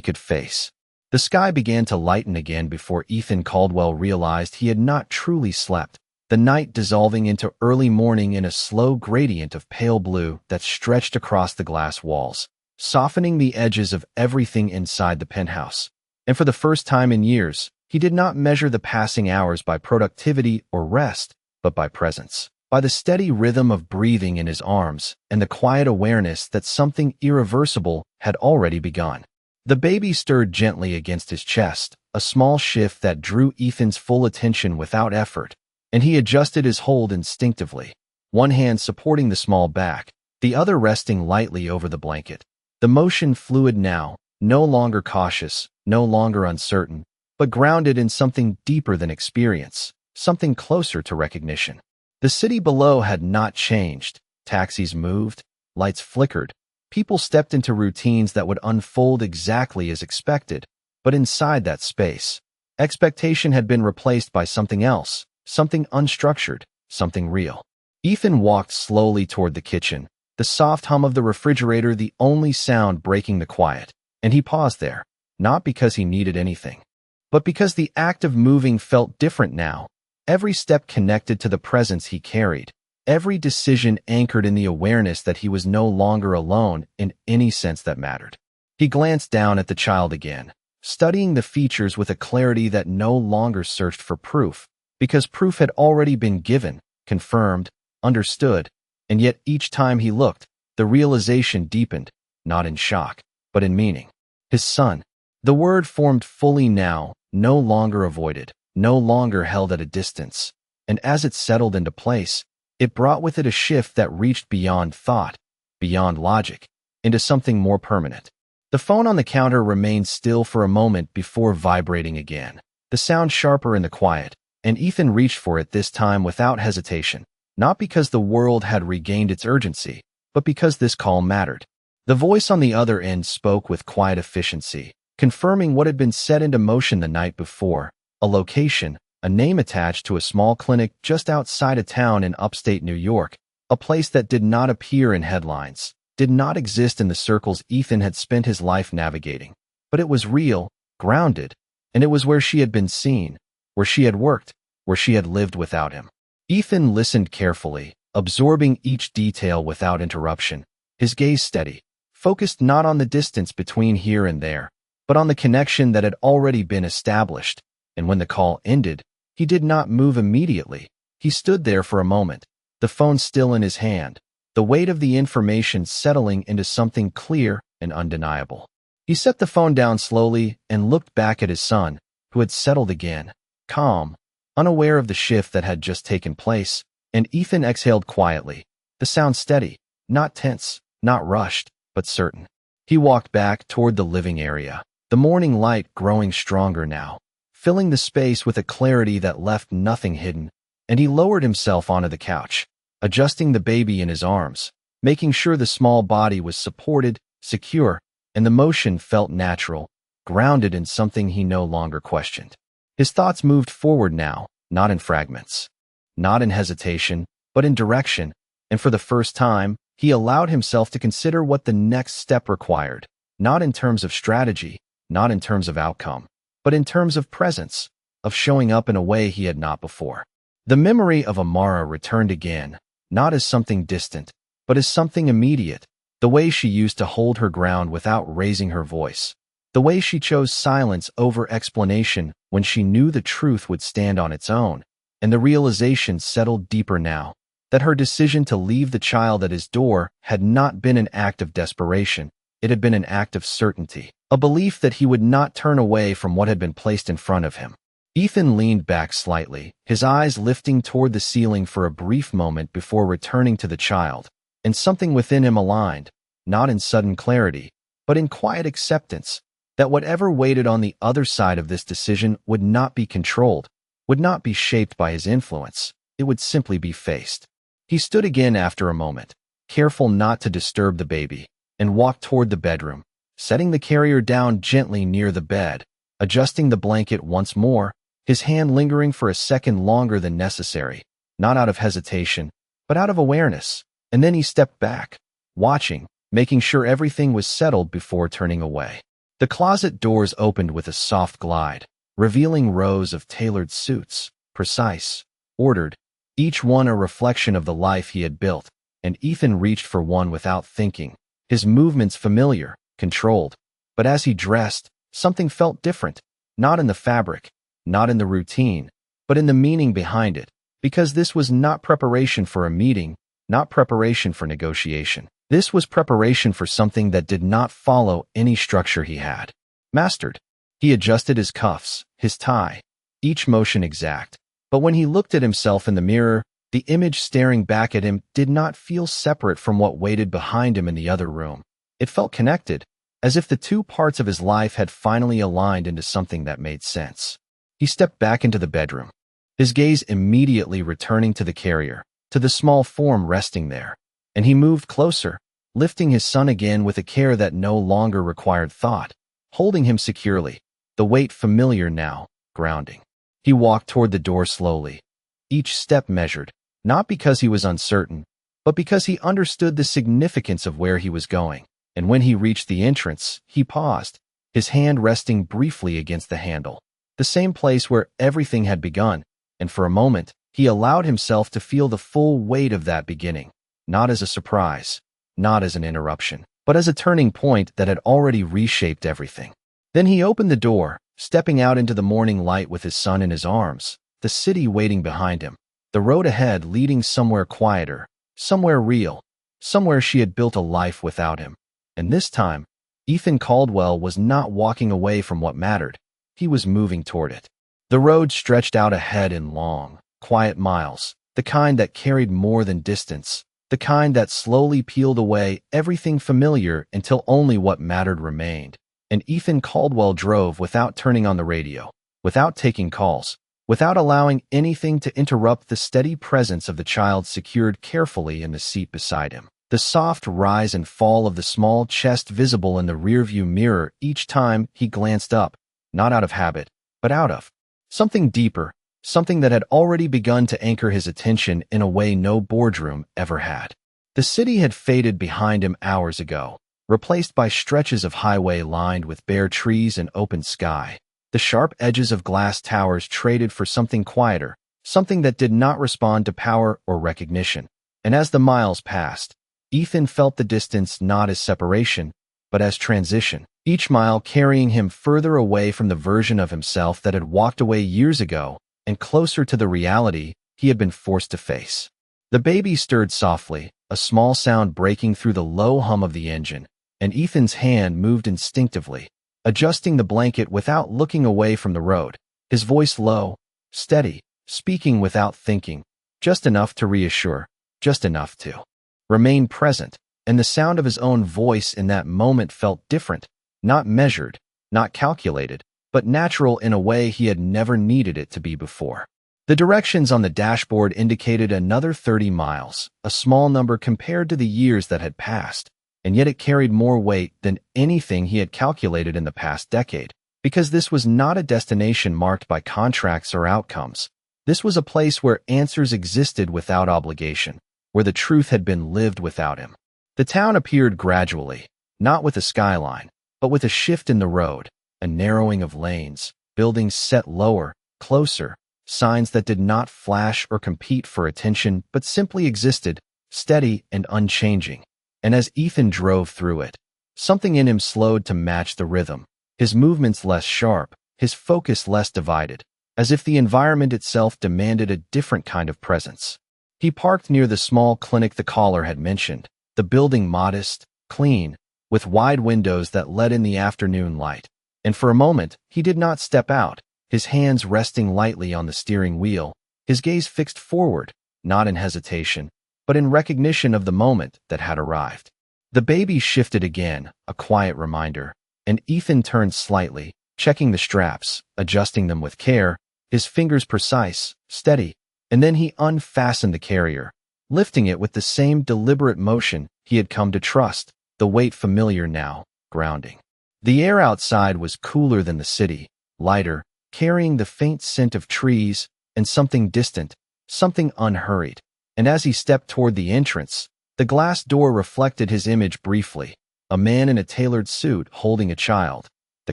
could face. The sky began to lighten again before Ethan Caldwell realized he had not truly slept, the night dissolving into early morning in a slow gradient of pale blue that stretched across the glass walls, softening the edges of everything inside the penthouse. And for the first time in years, he did not measure the passing hours by productivity or rest, but by presence, by the steady rhythm of breathing in his arms and the quiet awareness that something irreversible had already begun. The baby stirred gently against his chest, a small shift that drew Ethan's full attention without effort, and he adjusted his hold instinctively, one hand supporting the small back, the other resting lightly over the blanket. The motion fluid now, no longer cautious, no longer uncertain, but grounded in something deeper than experience, something closer to recognition. The city below had not changed. Taxis moved, lights flickered, people stepped into routines that would unfold exactly as expected, but inside that space, expectation had been replaced by something else, something unstructured, something real. Ethan walked slowly toward the kitchen, the soft hum of the refrigerator the only sound breaking the quiet, and he paused there, not because he needed anything, but because the act of moving felt different now. Every step connected to the presence he carried, every decision anchored in the awareness that he was no longer alone in any sense that mattered. He glanced down at the child again, studying the features with a clarity that no longer searched for proof, because proof had already been given, confirmed, understood, and yet each time he looked, the realization deepened, not in shock, but in meaning. His son. The word formed fully now, no longer avoided, no longer held at a distance, and as it settled into place, it brought with it a shift that reached beyond thought, beyond logic, into something more permanent. The phone on the counter remained still for a moment before vibrating again, the sound sharper in the quiet, and Ethan reached for it this time without hesitation, not because the world had regained its urgency, but because this call mattered. The voice on the other end spoke with quiet efficiency, confirming what had been set into motion the night before, a location, a name attached to a small clinic just outside of town in upstate New York, a place that did not appear in headlines, did not exist in the circles Ethan had spent his life navigating. But it was real, grounded, and it was where she had been seen, where she had worked, where she had lived without him. Ethan listened carefully, absorbing each detail without interruption, his gaze steady, focused not on the distance between here and there, but on the connection that had already been established. And when the call ended, he did not move immediately. He stood there for a moment, the phone still in his hand, the weight of the information settling into something clear and undeniable. He set the phone down slowly and looked back at his son, who had settled again, calm, unaware of the shift that had just taken place, and Ethan exhaled quietly, the sound steady, not tense, not rushed, but certain. He walked back toward the living area, the morning light growing stronger now, filling the space with a clarity that left nothing hidden, and he lowered himself onto the couch, adjusting the baby in his arms, making sure the small body was supported, secure, and the motion felt natural, grounded in something he no longer questioned. His thoughts moved forward now, not in fragments, not in hesitation, but in direction, and for the first time, he allowed himself to consider what the next step required, not in terms of strategy, not in terms of outcome, but in terms of presence, of showing up in a way he had not before. The memory of Amara returned again, not as something distant, but as something immediate, the way she used to hold her ground without raising her voice, the way she chose silence over explanation when she knew the truth would stand on its own, and the realization settled deeper now, that her decision to leave the child at his door had not been an act of desperation, it had been an act of certainty, a belief that he would not turn away from what had been placed in front of him. Ethan leaned back slightly, his eyes lifting toward the ceiling for a brief moment before returning to the child, and something within him aligned, not in sudden clarity, but in quiet acceptance, that whatever waited on the other side of this decision would not be controlled, would not be shaped by his influence, it would simply be faced. He stood again after a moment, careful not to disturb the baby, and walked toward the bedroom, setting the carrier down gently near the bed, adjusting the blanket once more, his hand lingering for a second longer than necessary, not out of hesitation, but out of awareness. And then he stepped back, watching, making sure everything was settled before turning away. The closet doors opened with a soft glide, revealing rows of tailored suits, precise, ordered, each one a reflection of the life he had built, and Ethan reached for one without thinking, his movements familiar, controlled. But as he dressed, something felt different, not in the fabric, not in the routine, but in the meaning behind it, because this was not preparation for a meeting, not preparation for negotiation. This was preparation for something that did not follow any structure he had mastered. He adjusted his cuffs, his tie, each motion exact. But when he looked at himself in the mirror, the image staring back at him did not feel separate from what waited behind him in the other room. It felt connected, as if the two parts of his life had finally aligned into something that made sense. He stepped back into the bedroom, his gaze immediately returning to the carrier, to the small form resting there. And he moved closer, lifting his son again with a care that no longer required thought, holding him securely, the weight familiar now, grounding. He walked toward the door slowly, each step measured, not because he was uncertain, but because he understood the significance of where he was going. And when he reached the entrance, he paused, his hand resting briefly against the handle, the same place where everything had begun, and for a moment, he allowed himself to feel the full weight of that beginning, not as a surprise, not as an interruption, but as a turning point that had already reshaped everything. Then he opened the door, stepping out into the morning light with his son in his arms, the city waiting behind him, the road ahead leading somewhere quieter, somewhere real, somewhere she had built a life without him. And this time, Ethan Caldwell was not walking away from what mattered. He was moving toward it. The road stretched out ahead in long, quiet miles, the kind that carried more than distance, the kind that slowly peeled away everything familiar until only what mattered remained. And Ethan Caldwell drove without turning on the radio, without taking calls, without allowing anything to interrupt the steady presence of the child secured carefully in the seat beside him. The soft rise and fall of the small chest visible in the rearview mirror each time he glanced up, not out of habit, but out of something deeper, something that had already begun to anchor his attention in a way no boardroom ever had. The city had faded behind him hours ago, replaced by stretches of highway lined with bare trees and open sky. The sharp edges of glass towers traded for something quieter, something that did not respond to power or recognition. And as the miles passed, Ethan felt the distance not as separation, but as transition, each mile carrying him further away from the version of himself that had walked away years ago and closer to the reality he had been forced to face. The baby stirred softly, a small sound breaking through the low hum of the engine, and Ethan's hand moved instinctively, adjusting the blanket without looking away from the road, his voice low, steady, speaking without thinking, just enough to reassure, just enough to remain present. And the sound of his own voice in that moment felt different, not measured, not calculated, but natural in a way he had never needed it to be before. The directions on the dashboard indicated another 30 miles, a small number compared to the years that had passed, and yet it carried more weight than anything he had calculated in the past decade, because this was not a destination marked by contracts or outcomes. This was a place where answers existed without obligation, where the truth had been lived without him. The town appeared gradually, not with a skyline, but with a shift in the road, a narrowing of lanes, buildings set lower, closer, signs that did not flash or compete for attention but simply existed, steady and unchanging. And as Ethan drove through it, something in him slowed to match the rhythm, his movements less sharp, his focus less divided, as if the environment itself demanded a different kind of presence. He parked near the small clinic the caller had mentioned, the building modest, clean, with wide windows that let in the afternoon light. And for a moment, he did not step out, his hands resting lightly on the steering wheel, his gaze fixed forward, not in hesitation, but in recognition of the moment that had arrived. The baby shifted again, a quiet reminder, and Ethan turned slightly, checking the straps, adjusting them with care, his fingers precise, steady, and then he unfastened the carrier, lifting it with the same deliberate motion he had come to trust, the weight familiar now, grounding. The air outside was cooler than the city, lighter, carrying the faint scent of trees and something distant, something unhurried. And as he stepped toward the entrance, the glass door reflected his image briefly, a man in a tailored suit holding a child, the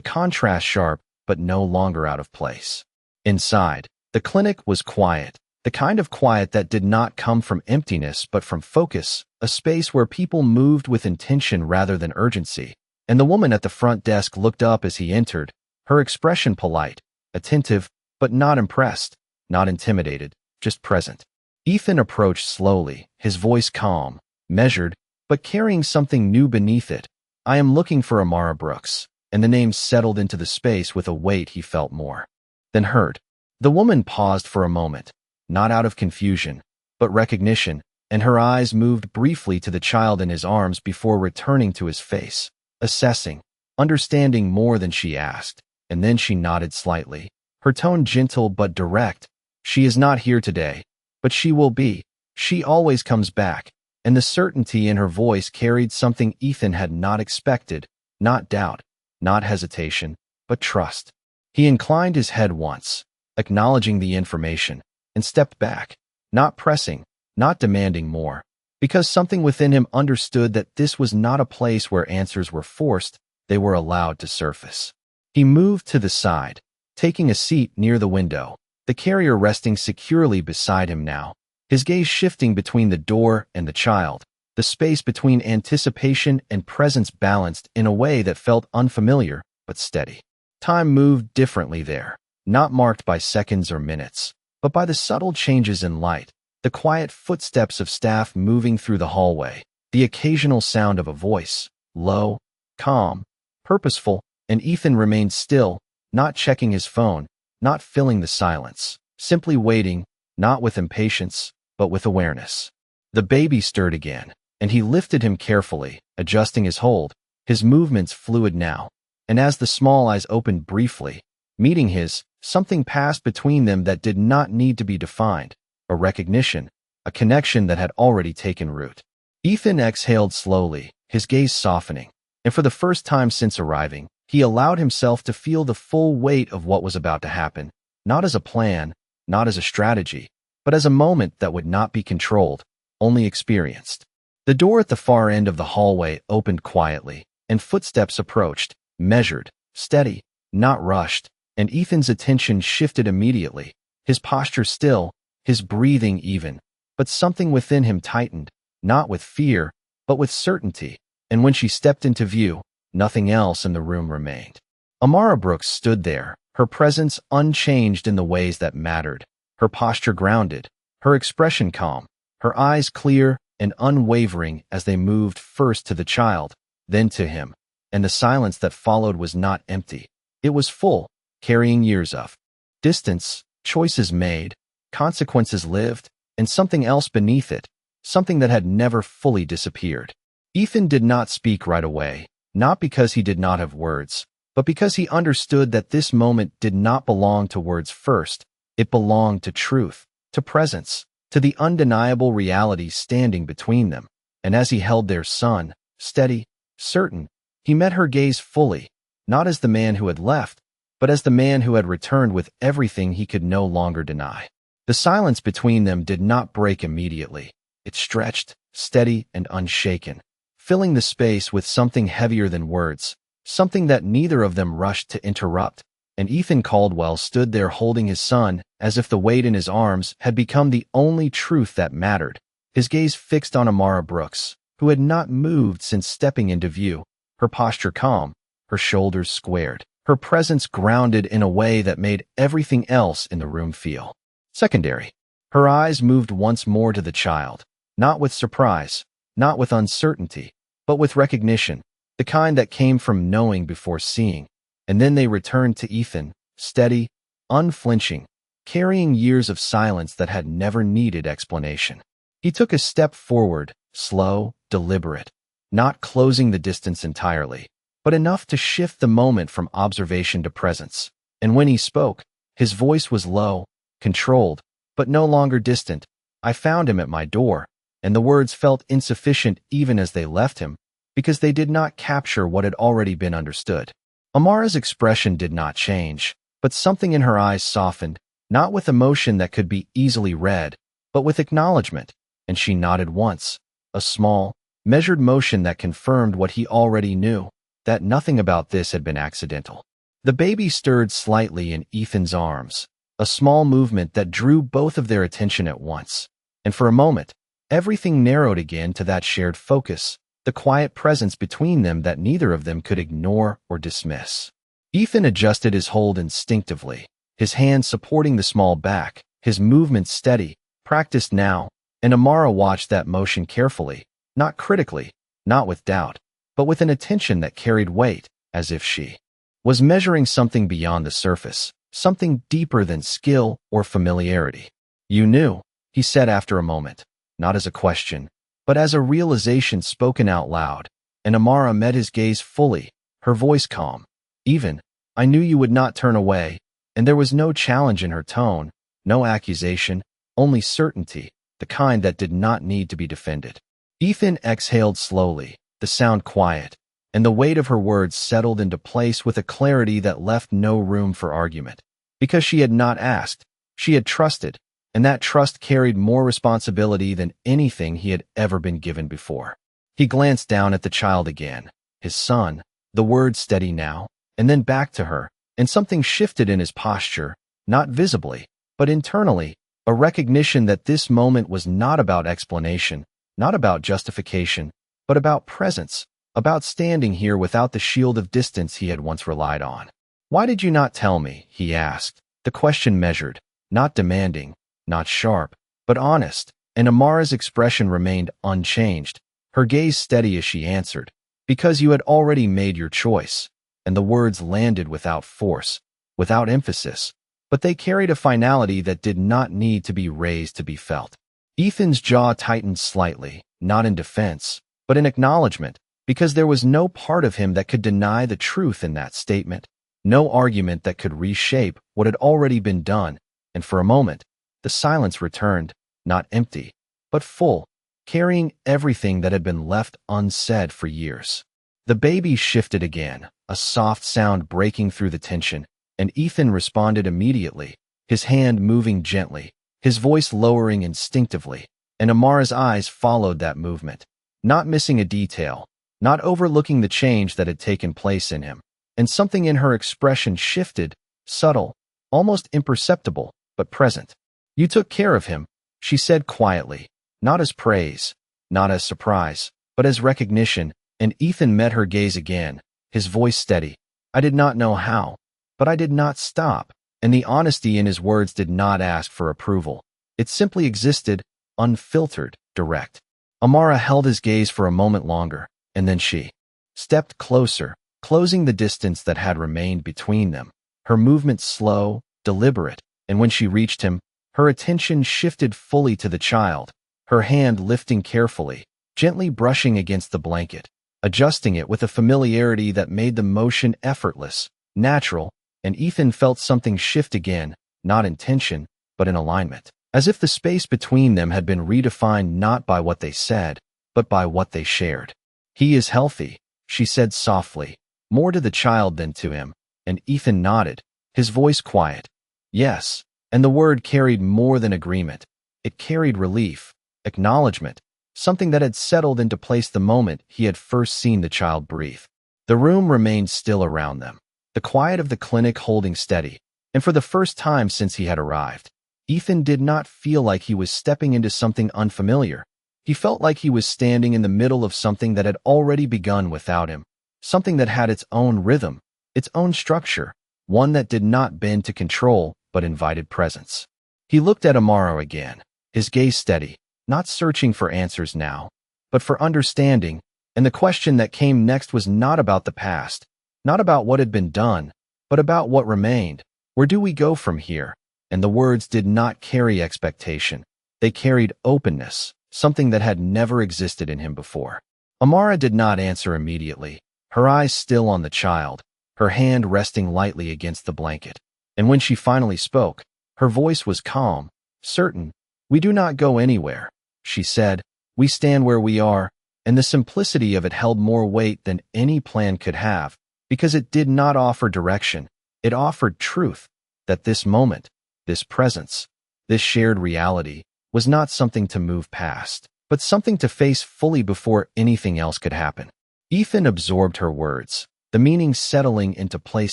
contrast sharp but no longer out of place. Inside, the clinic was quiet, the kind of quiet that did not come from emptiness but from focus, a space where people moved with intention rather than urgency. And the woman at the front desk looked up as he entered, her expression polite, attentive, but not impressed, not intimidated, just present. Ethan approached slowly, his voice calm, measured, but carrying something new beneath it. "I am looking for Amara Brooks," and the name settled into the space with a weight he felt more than heard. The woman paused for a moment, not out of confusion, but recognition, and her eyes moved briefly to the child in his arms before returning to his face, assessing, understanding more than she asked, and then she nodded slightly, her tone gentle but direct. "She is not here today, but she will be. She always comes back," and the certainty in her voice carried something Ethan had not expected, not doubt, not hesitation, but trust. He inclined his head once, acknowledging the information, and stepped back, not pressing, not demanding more, because something within him understood that this was not a place where answers were forced, they were allowed to surface. He moved to the side, taking a seat near the window, the carrier resting securely beside him now, his gaze shifting between the door and the child, the space between anticipation and presence balanced in a way that felt unfamiliar but steady. Time moved differently there, not marked by seconds or minutes, but by the subtle changes in light, the quiet footsteps of staff moving through the hallway, the occasional sound of a voice, low, calm, purposeful, and Ethan remained still, not checking his phone, not filling the silence, simply waiting, not with impatience, but with awareness. The baby stirred again, and he lifted him carefully, adjusting his hold, his movements fluid now, and as the small eyes opened briefly, meeting his, something passed between them that did not need to be defined, a recognition, a connection that had already taken root. Ethan exhaled slowly, his gaze softening, and for the first time since arriving, he allowed himself to feel the full weight of what was about to happen, not as a plan, not as a strategy, but as a moment that would not be controlled, only experienced. The door at the far end of the hallway opened quietly, and footsteps approached, measured, steady, not rushed, and Ethan's attention shifted immediately, his posture still, his breathing even, but something within him tightened, not with fear, but with certainty, and when she stepped into view, nothing else in the room remained. Amara Brooks stood there, her presence unchanged in the ways that mattered, her posture grounded, her expression calm, her eyes clear and unwavering as they moved first to the child, then to him, and the silence that followed was not empty. It was full, carrying years of distance, choices made, consequences lived, and something else beneath it, something that had never fully disappeared. Ethan did not speak right away, not because he did not have words, but because he understood that this moment did not belong to words first. It belonged to truth, to presence, to the undeniable reality standing between them. And as he held their son, steady, certain, he met her gaze fully, not as the man who had left, but as the man who had returned with everything he could no longer deny. The silence between them did not break immediately. It stretched, steady and unshaken, filling the space with something heavier than words, something that neither of them rushed to interrupt, and Ethan Caldwell stood there holding his son as if the weight in his arms had become the only truth that mattered, his gaze fixed on Amara Brooks, who had not moved since stepping into view, her posture calm, her shoulders squared, her presence grounded in a way that made everything else in the room feel secondary. Her eyes moved once more to the child, not with surprise, not with uncertainty, but with recognition, the kind that came from knowing before seeing. And then they returned to Ethan, steady, unflinching, carrying years of silence that had never needed explanation. He took a step forward, slow, deliberate, not closing the distance entirely, but enough to shift the moment from observation to presence. And when he spoke, his voice was low, controlled, but no longer distant. "I found him at my door," and the words felt insufficient even as they left him, because they did not capture what had already been understood. Amara's expression did not change, but something in her eyes softened, not with emotion that could be easily read, but with acknowledgement, and she nodded once, a small, measured motion that confirmed what he already knew, that nothing about this had been accidental. The baby stirred slightly in Ethan's arms, a small movement that drew both of their attention at once. And for a moment, everything narrowed again to that shared focus, the quiet presence between them that neither of them could ignore or dismiss. Ethan adjusted his hold instinctively, his hand supporting the small back, his movements steady, practiced now, and Amara watched that motion carefully, not critically, not with doubt, but with an attention that carried weight, as if she was measuring something beyond the surface, something deeper than skill or familiarity. "You knew," he said after a moment, not as a question, but as a realization spoken out loud, and Amara met his gaze fully, her voice calm. "Even, I knew you would not turn away," and there was no challenge in her tone, no accusation, only certainty, the kind that did not need to be defended. Ethan exhaled slowly, the sound quiet, and the weight of her words settled into place with a clarity that left no room for argument. Because she had not asked, she had trusted, and that trust carried more responsibility than anything he had ever been given before. He glanced down at the child again, his son, the words steady now, and then back to her, and something shifted in his posture, not visibly, but internally, a recognition that this moment was not about explanation, not about justification, but about presence, about standing here without the shield of distance he had once relied on. "Why did you not tell me?" he asked, the question measured, not demanding, not sharp, but honest, and Amara's expression remained unchanged, her gaze steady as she answered, "Because you had already made your choice," and the words landed without force, without emphasis, but they carried a finality that did not need to be raised to be felt. Ethan's jaw tightened slightly, not in defense, but in acknowledgement, because there was no part of him that could deny the truth in that statement, no argument that could reshape what had already been done, and for a moment, the silence returned, not empty, but full, carrying everything that had been left unsaid for years. The baby shifted again, a soft sound breaking through the tension, and Ethan responded immediately, his hand moving gently, his voice lowering instinctively, and Amara's eyes followed that movement, not missing a detail, not overlooking the change that had taken place in him, and something in her expression shifted, subtle, almost imperceptible, but present. "You took care of him," she said quietly, not as praise, not as surprise, but as recognition, and Ethan met her gaze again, his voice steady. "I did not know how, but I did not stop," and the honesty in his words did not ask for approval. It simply existed, unfiltered, direct. Amara held his gaze for a moment longer, and then she stepped closer, closing the distance that had remained between them, her movement slow, deliberate, and when she reached him, her attention shifted fully to the child, her hand lifting carefully, gently brushing against the blanket, adjusting it with a familiarity that made the motion effortless, natural, and Ethan felt something shift again, not in tension, but in alignment, as if the space between them had been redefined not by what they said, but by what they shared. "He is healthy," she said softly, more to the child than to him, and Ethan nodded, his voice quiet. "Yes," and the word carried more than agreement. It carried relief, acknowledgement, something that had settled into place the moment he had first seen the child breathe. The room remained still around them, the quiet of the clinic holding steady, and for the first time since he had arrived, Ethan did not feel like he was stepping into something unfamiliar. He felt like he was standing in the middle of something that had already begun without him, something that had its own rhythm, its own structure, one that did not bend to control but invited presence. He looked at Amara again, his gaze steady, not searching for answers now, but for understanding, and the question that came next was not about the past, not about what had been done, but about what remained. Where do we go from here? And the words did not carry expectation. They carried openness, something that had never existed in him before. Amara did not answer immediately, her eyes still on the child, her hand resting lightly against the blanket. And when she finally spoke, her voice was calm, certain. "We do not go anywhere," she said. "We stand where we are," and the simplicity of it held more weight than any plan could have, because it did not offer direction. It offered truth, that this moment, this presence, this shared reality was not something to move past, but something to face fully before anything else could happen. Ethan absorbed her words, the meaning settling into place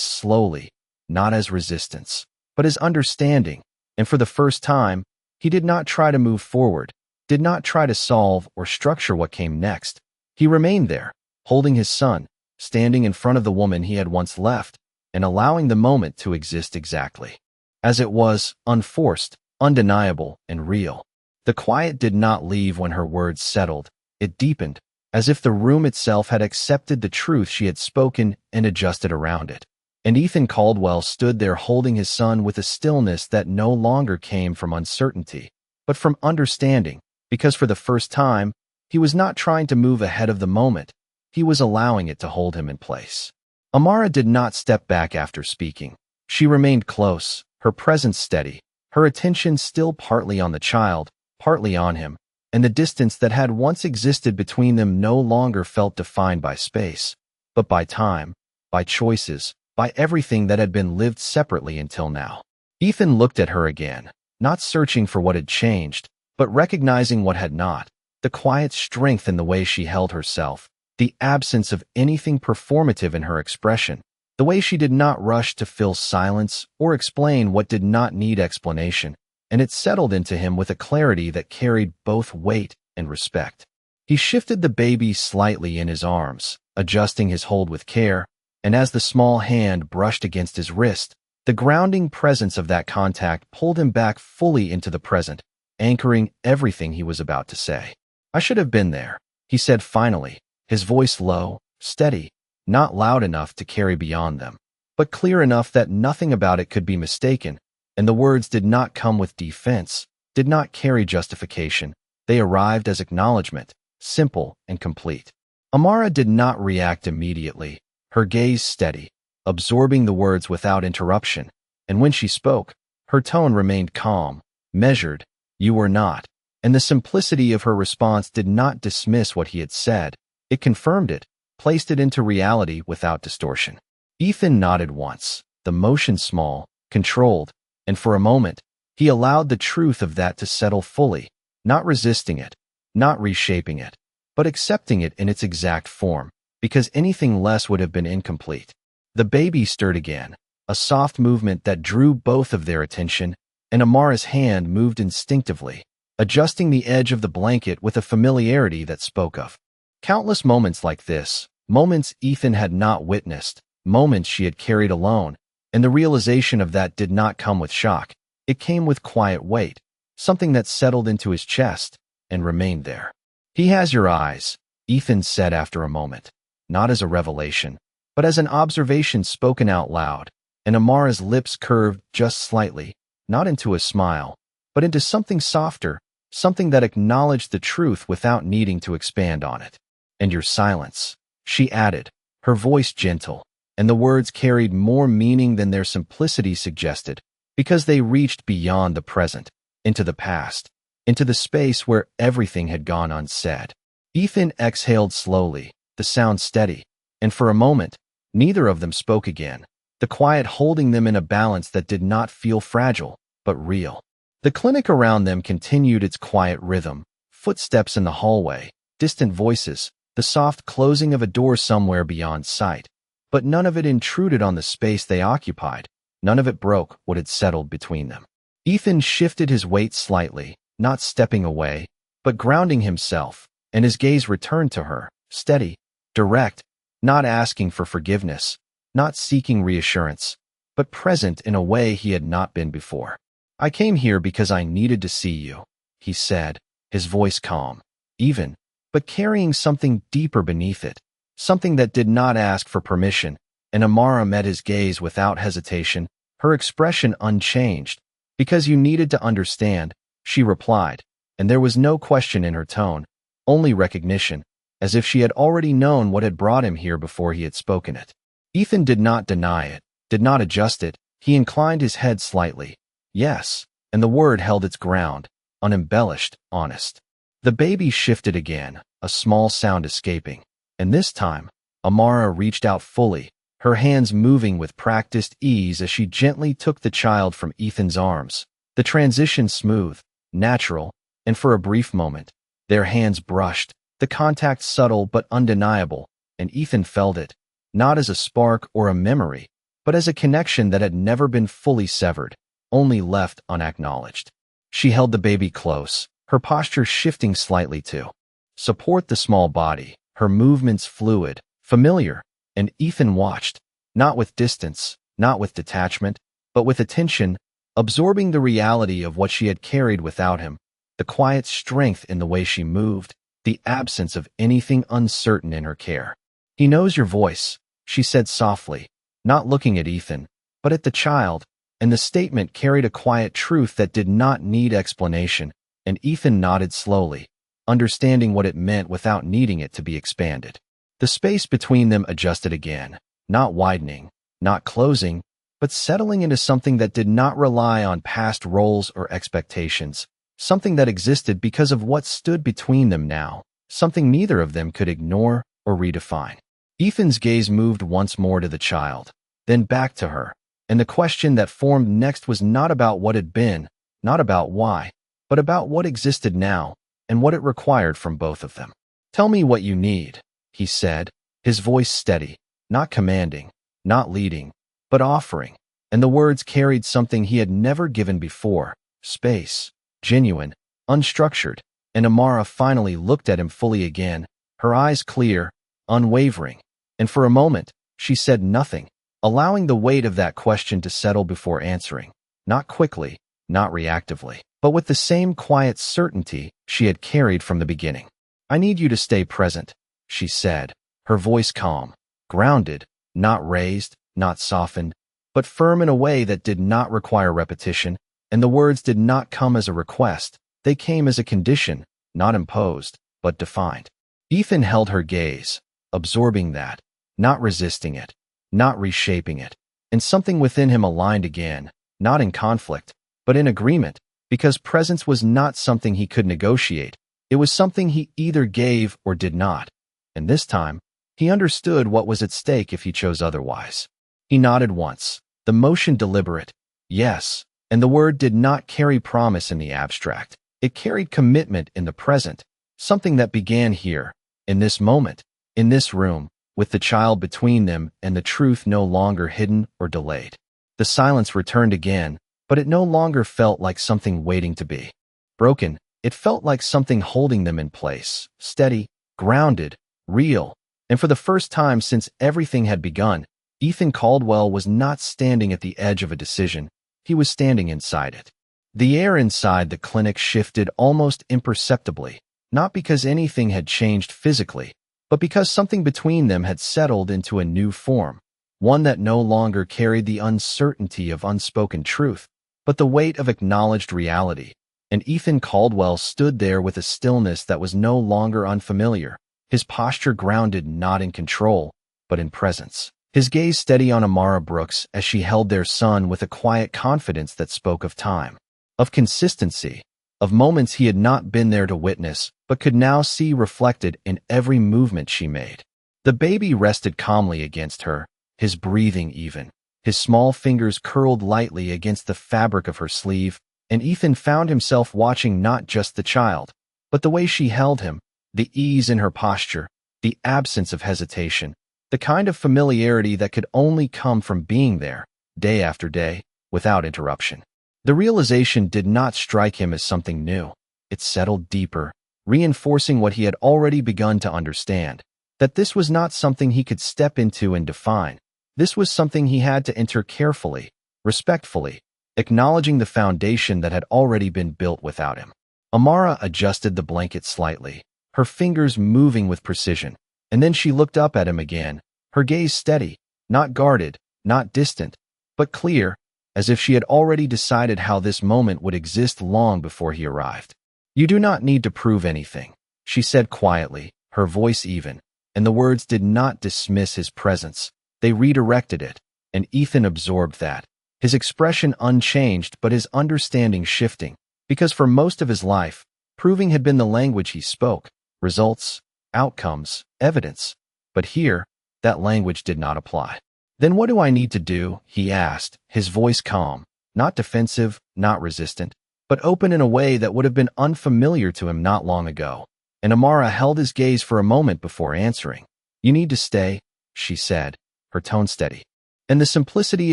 slowly, not as resistance, but as understanding, and for the first time, he did not try to move forward, did not try to solve or structure what came next. He remained there, holding his son, standing in front of the woman he had once left, and allowing the moment to exist exactly as it was, unforced, undeniable, and real. The quiet did not leave when her words settled. It deepened, as if the room itself had accepted the truth she had spoken and adjusted around it. And Ethan Caldwell stood there holding his son with a stillness that no longer came from uncertainty, but from understanding, because for the first time, he was not trying to move ahead of the moment. He was allowing it to hold him in place. Amara did not step back after speaking. She remained close, her presence steady, her attention still partly on the child, partly on him, and the distance that had once existed between them no longer felt defined by space, but by time, by choices, by everything that had been lived separately until now. Ethan looked at her again, not searching for what had changed, but recognizing what had not, the quiet strength in the way she held herself, the absence of anything performative in her expression, the way she did not rush to fill silence or explain what did not need explanation, and it settled into him with a clarity that carried both weight and respect. He shifted the baby slightly in his arms, adjusting his hold with care, and as the small hand brushed against his wrist, the grounding presence of that contact pulled him back fully into the present, anchoring everything he was about to say. "I should have been there," he said finally, his voice low, steady, not loud enough to carry beyond them, but clear enough that nothing about it could be mistaken, and the words did not come with defense, did not carry justification. They arrived as acknowledgement, simple and complete. Amara did not react immediately, her gaze steady, absorbing the words without interruption, and when she spoke, her tone remained calm, measured. "You were not," and the simplicity of her response did not dismiss what he had said. It confirmed it, placed it into reality without distortion. Ethan nodded once, the motion small, controlled, and for a moment, he allowed the truth of that to settle fully, not resisting it, not reshaping it, but accepting it in its exact form, because anything less would have been incomplete. The baby stirred again, a soft movement that drew both of their attention, and Amara's hand moved instinctively, adjusting the edge of the blanket with a familiarity that spoke of countless moments like this, moments Ethan had not witnessed, moments she had carried alone, and the realization of that did not come with shock. It came with quiet weight, something that settled into his chest and remained there. "He has your eyes," Ethan said after a moment, not as a revelation, but as an observation spoken out loud, and Amara's lips curved just slightly, not into a smile, but into something softer, something that acknowledged the truth without needing to expand on it. "And your silence," she added, her voice gentle, and the words carried more meaning than their simplicity suggested, because they reached beyond the present, into the past, into the space where everything had gone unsaid. Ethan exhaled slowly, the sound steady, and for a moment, neither of them spoke again, the quiet holding them in a balance that did not feel fragile, but real. The clinic around them continued its quiet rhythm, footsteps in the hallway, distant voices, the soft closing of a door somewhere beyond sight, but none of it intruded on the space they occupied, none of it broke what had settled between them. Ethan shifted his weight slightly, not stepping away, but grounding himself, and his gaze returned to her, steady, direct, not asking for forgiveness, not seeking reassurance, but present in a way he had not been before. "I came here because I needed to see you," he said, his voice calm, even, but carrying something deeper beneath it, something that did not ask for permission, and Amara met his gaze without hesitation, her expression unchanged. "Because you needed to understand," she replied, and there was no question in her tone, only recognition, as if she had already known what had brought him here before he had spoken it. Ethan did not deny it, did not adjust it, he inclined his head slightly. "Yes," and the word held its ground, unembellished, honest. The baby shifted again, a small sound escaping, and this time, Amara reached out fully, her hands moving with practiced ease as she gently took the child from Ethan's arms. The transition smooth, natural, and for a brief moment, their hands brushed, the contact subtle but undeniable, and Ethan felt it, not as a spark or a memory, but as a connection that had never been fully severed, only left unacknowledged. She held the baby close, her posture shifting slightly to support the small body, her movements fluid, familiar, and Ethan watched, not with distance, not with detachment, but with attention, absorbing the reality of what she had carried without him, the quiet strength in the way she moved, the absence of anything uncertain in her care. "He knows your voice," she said softly, not looking at Ethan, but at the child, and the statement carried a quiet truth that did not need explanation, and Ethan nodded slowly, understanding what it meant without needing it to be expanded. The space between them adjusted again, not widening, not closing, but settling into something that did not rely on past roles or expectations, something that existed because of what stood between them now, something neither of them could ignore or redefine. Ethan's gaze moved once more to the child, then back to her, and the question that formed next was not about what had been, not about why, but about what existed now, and what it required from both of them. "Tell me what you need," he said, his voice steady, not commanding, not leading, but offering, and the words carried something he had never given before: space, genuine, unstructured, and Amara finally looked at him fully again, her eyes clear, unwavering, and for a moment, she said nothing, allowing the weight of that question to settle before answering, not quickly, not reactively, but with the same quiet certainty she had carried from the beginning. "I need you to stay present," she said, her voice calm, grounded, not raised, not softened, but firm in a way that did not require repetition, and the words did not come as a request, they came as a condition, not imposed, but defined. Ethan held her gaze, absorbing that, not resisting it, not reshaping it, and something within him aligned again, not in conflict, but in agreement, because presence was not something he could negotiate, it was something he either gave or did not, and this time, he understood what was at stake if he chose otherwise. He nodded once, the motion deliberate, yes, and the word did not carry promise in the abstract, it carried commitment in the present, something that began here, in this moment, in this room, with the child between them and the truth no longer hidden or delayed. The silence returned again, but it no longer felt like something waiting to be broken. It felt like something holding them in place, steady, grounded, real, and for the first time since everything had begun, Ethan Caldwell was not standing at the edge of a decision, he was standing inside it. The air inside the clinic shifted almost imperceptibly, not because anything had changed physically, but because something between them had settled into a new form, one that no longer carried the uncertainty of unspoken truth, but the weight of acknowledged reality. And Ethan Caldwell stood there with a stillness that was no longer unfamiliar, his posture grounded not in control, but in presence. His gaze steady on Amara Brooks as she held their son with a quiet confidence that spoke of time, of consistency, of moments he had not been there to witness, but could now see reflected in every movement she made. The baby rested calmly against her, his breathing even, his small fingers curled lightly against the fabric of her sleeve, and Ethan found himself watching not just the child, but the way she held him, the ease in her posture, the absence of hesitation, the kind of familiarity that could only come from being there, day after day, without interruption. The realization did not strike him as something new. It settled deeper, reinforcing what he had already begun to understand, that this was not something he could step into and define. This was something he had to enter carefully, respectfully, acknowledging the foundation that had already been built without him. Amara adjusted the blanket slightly, her fingers moving with precision, and then she looked up at him again, her gaze steady, not guarded, not distant, but clear, as if she had already decided how this moment would exist long before he arrived. "You do not need to prove anything," she said quietly, her voice even, and the words did not dismiss his presence, they redirected it, and Ethan absorbed that, his expression unchanged but his understanding shifting, because for most of his life, proving had been the language he spoke, results, outcomes, evidence. But here, that language did not apply. "Then what do I need to do?" he asked, his voice calm, not defensive, not resistant, but open in a way that would have been unfamiliar to him not long ago. And Amara held his gaze for a moment before answering. "You need to stay," she said, her tone steady. And the simplicity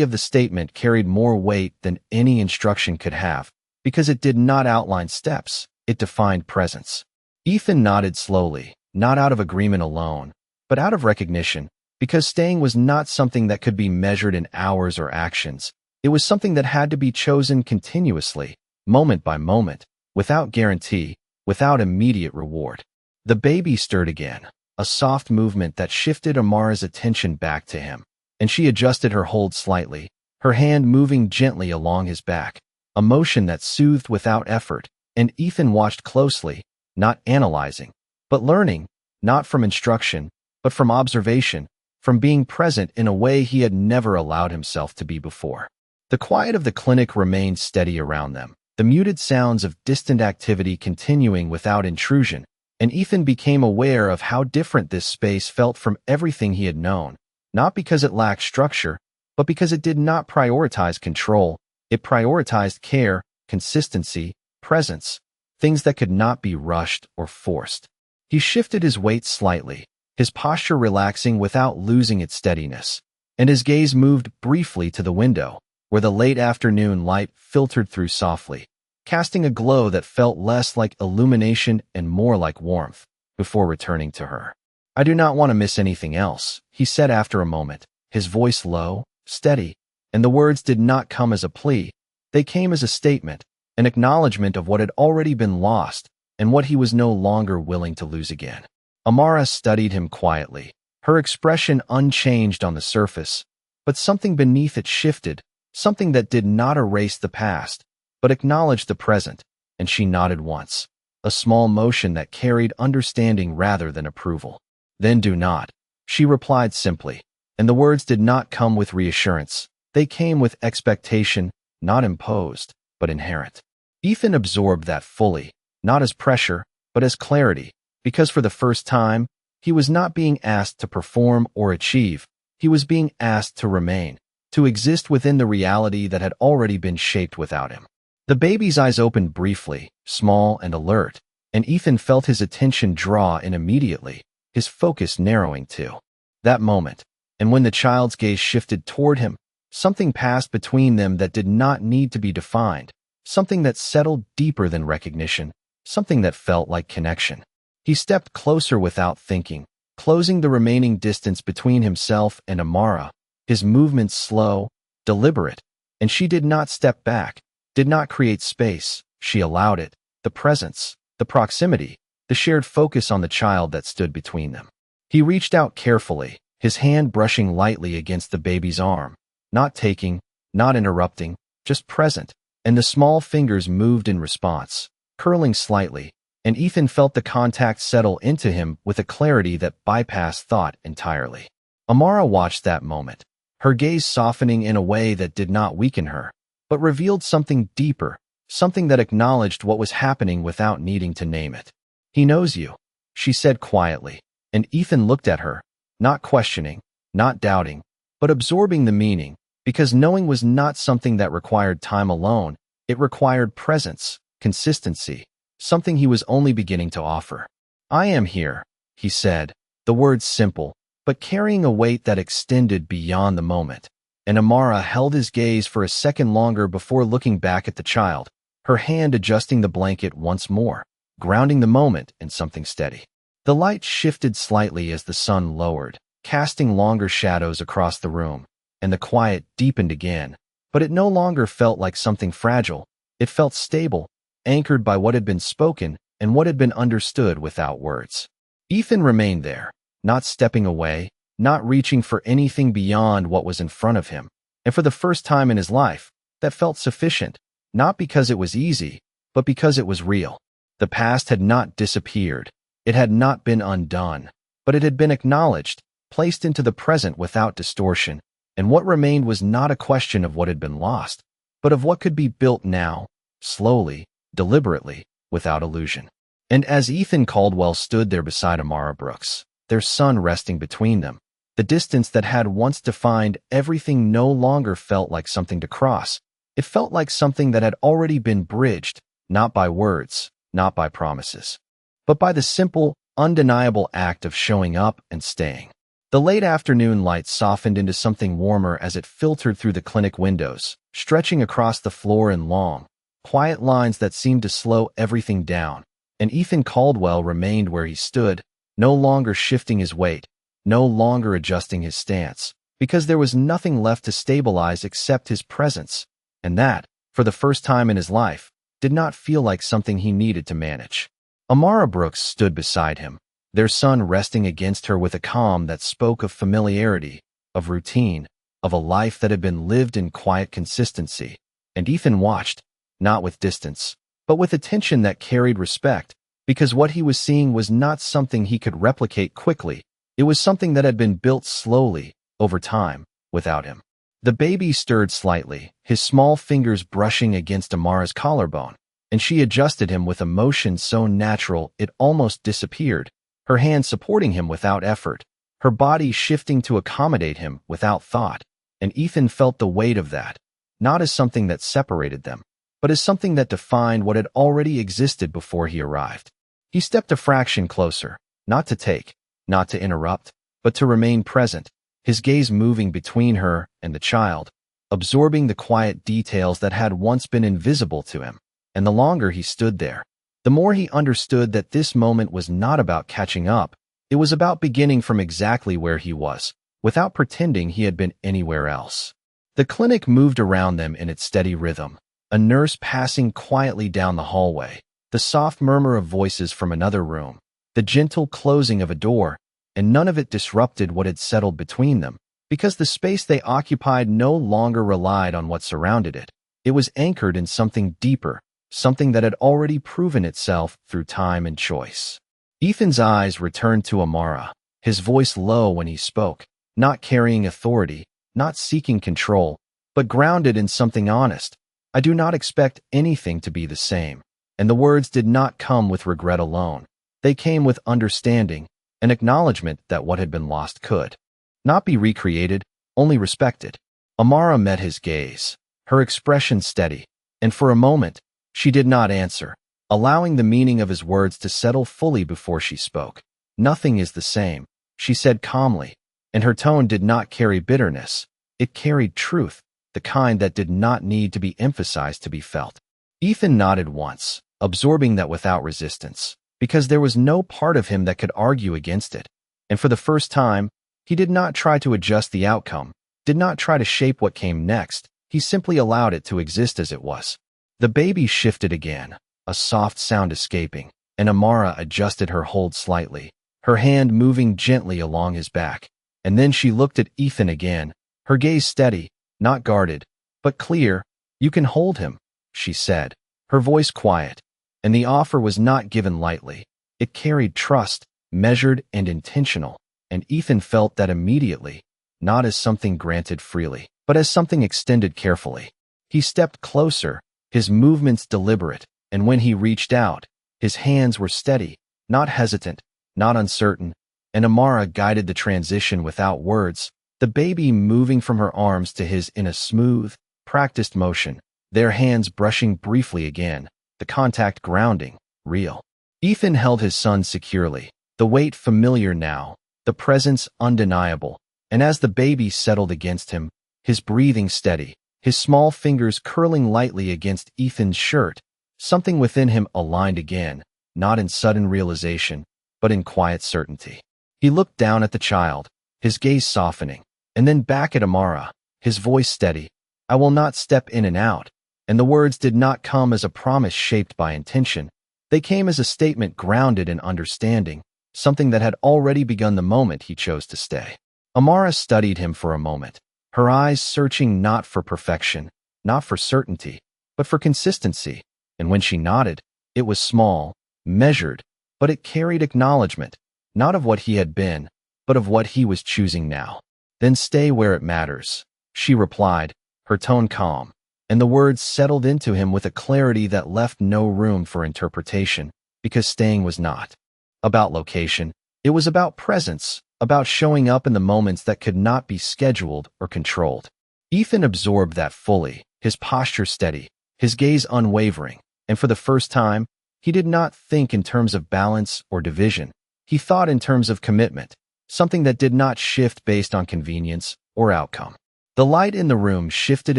of the statement carried more weight than any instruction could have, because it did not outline steps, it defined presence. Ethan nodded slowly, not out of agreement alone, but out of recognition, because staying was not something that could be measured in hours or actions. It was something that had to be chosen continuously, moment by moment, without guarantee, without immediate reward. The baby stirred again, a soft movement that shifted Amara's attention back to him, and she adjusted her hold slightly, her hand moving gently along his back, a motion that soothed without effort, and Ethan watched closely, not analyzing, but learning, not from instruction, but from observation, from being present in a way he had never allowed himself to be before. The quiet of the clinic remained steady around them, the muted sounds of distant activity continuing without intrusion, and Ethan became aware of how different this space felt from everything he had known, not because it lacked structure, but because it did not prioritize control. It prioritized care, consistency, presence, things that could not be rushed or forced. He shifted his weight slightly, his posture relaxing without losing its steadiness, and his gaze moved briefly to the window, where the late afternoon light filtered through softly, casting a glow that felt less like illumination and more like warmth, before returning to her. "I do not want to miss anything else," he said after a moment, his voice low, steady, and the words did not come as a plea. They came as a statement, an acknowledgement of what had already been lost and what he was no longer willing to lose again. Amara studied him quietly, her expression unchanged on the surface, but something beneath it shifted, something that did not erase the past, but acknowledged the present, and she nodded once, a small motion that carried understanding rather than approval. "Then do not," she replied simply, and the words did not come with reassurance. They came with expectation, not imposed, but inherent. Ethan absorbed that fully, not as pressure, but as clarity, because for the first time, he was not being asked to perform or achieve, he was being asked to remain, to exist within the reality that had already been shaped without him. The baby's eyes opened briefly, small and alert, and Ethan felt his attention draw in immediately, his focus narrowing to that moment. And when the child's gaze shifted toward him, something passed between them that did not need to be defined, something that settled deeper than recognition, something that felt like connection. He stepped closer without thinking, closing the remaining distance between himself and Amara, his movements slow, deliberate, and she did not step back, did not create space. She allowed it, the presence, the proximity, the shared focus on the child that stood between them. He reached out carefully, his hand brushing lightly against the baby's arm, not taking, not interrupting, just present, and the small fingers moved in response, curling slightly, and Ethan felt the contact settle into him with a clarity that bypassed thought entirely. Amara watched that moment, her gaze softening in a way that did not weaken her, but revealed something deeper, something that acknowledged what was happening without needing to name it. "He knows you," she said quietly, and Ethan looked at her, not questioning, not doubting, but absorbing the meaning, because knowing was not something that required time alone, it required presence, consistency, something he was only beginning to offer. "I am here," he said, the words simple, but carrying a weight that extended beyond the moment. And Amara held his gaze for a second longer before looking back at the child, her hand adjusting the blanket once more, grounding the moment in something steady. The light shifted slightly as the sun lowered, casting longer shadows across the room, and the quiet deepened again, but it no longer felt like something fragile. It felt stable, anchored by what had been spoken and what had been understood without words. Ethan remained there, not stepping away, not reaching for anything beyond what was in front of him, and for the first time in his life, that felt sufficient, not because it was easy, but because it was real. The past had not disappeared, it had not been undone, but it had been acknowledged, placed into the present without distortion, and what remained was not a question of what had been lost, but of what could be built now, slowly, deliberately, without illusion. And as Ethan Caldwell stood there beside Amara Brooks, their son resting between them, The distance that had once defined everything no longer felt like something to cross. It felt like something that had already been bridged, not by words, not by promises, but by the simple, undeniable act of showing up and staying. The late afternoon light softened into something warmer as it filtered through the clinic windows, stretching across the floor in long, quiet lines that seemed to slow everything down. And Ethan Caldwell remained where he stood, no longer shifting his weight, no longer adjusting his stance, because there was nothing left to stabilize except his presence. And that, for the first time in his life, did not feel like something he needed to manage. Amara Brooks stood beside him, their son resting against her with a calm that spoke of familiarity, of routine, of a life that had been lived in quiet consistency. And Ethan watched, not with distance, but with attention that carried respect, because what he was seeing was not something he could replicate quickly. It was something that had been built slowly, over time, without him. The baby stirred slightly, his small fingers brushing against Amara's collarbone, and she adjusted him with a motion so natural it almost disappeared, her hand supporting him without effort, her body shifting to accommodate him without thought. And Ethan felt the weight of that, not as something that separated them, but as something that defined what had already existed before he arrived. He stepped a fraction closer, not to take, not to interrupt, but to remain present, his gaze moving between her and the child, absorbing the quiet details that had once been invisible to him. And the longer he stood there, the more he understood that this moment was not about catching up. It was about beginning from exactly where he was, without pretending he had been anywhere else. The clinic moved around them in its steady rhythm, a nurse passing quietly down the hallway, the soft murmur of voices from another room, the gentle closing of a door, and none of it disrupted what had settled between them, because the space they occupied no longer relied on what surrounded it. It was anchored in something deeper, something that had already proven itself through time and choice. Ethan's eyes returned to Amara, his voice low when he spoke, not carrying authority, not seeking control, but grounded in something honest. I do not expect anything to be the same. And the words did not come with regret alone. They came with understanding, an acknowledgement that what had been lost could not be recreated, only respected. Amara met his gaze, her expression steady, and for a moment, she did not answer, allowing the meaning of his words to settle fully before she spoke. Nothing is the same, she said calmly, and her tone did not carry bitterness. It carried truth, the kind that did not need to be emphasized to be felt. Ethan nodded once, absorbing that without resistance, because there was no part of him that could argue against it. And for the first time, he did not try to adjust the outcome, did not try to shape what came next. He simply allowed it to exist as it was. The baby shifted again, a soft sound escaping, and Amara adjusted her hold slightly, her hand moving gently along his back. And then she looked at Ethan again, her gaze steady, not guarded, but clear. "You can hold him," she said, her voice quiet. And the offer was not given lightly. It carried trust, measured and intentional, and Ethan felt that immediately, not as something granted freely, but as something extended carefully. He stepped closer, his movements deliberate, and when he reached out, his hands were steady, not hesitant, not uncertain, and Amara guided the transition without words, the baby moving from her arms to his in a smooth, practiced motion, their hands brushing briefly again, the contact grounding, real. Ethan held his son securely, the weight familiar now, the presence undeniable, and as the baby settled against him, his breathing steady, his small fingers curling lightly against Ethan's shirt, something within him aligned again, not in sudden realization, but in quiet certainty. He looked down at the child, his gaze softening, and then back at Amara, his voice steady. "I will not step in and out." And the words did not come as a promise shaped by intention. They came as a statement grounded in understanding, something that had already begun the moment he chose to stay. Amara studied him for a moment, her eyes searching not for perfection, not for certainty, but for consistency. And when she nodded, it was small, measured, but it carried acknowledgement, not of what he had been, but of what he was choosing now. "Then stay where it matters," she replied, her tone calm. And the words settled into him with a clarity that left no room for interpretation, because staying was not about location. It was about presence, about showing up in the moments that could not be scheduled or controlled. Ethan absorbed that fully, his posture steady, his gaze unwavering, and for the first time, he did not think in terms of balance or division. He thought in terms of commitment, something that did not shift based on convenience or outcome. The light in the room shifted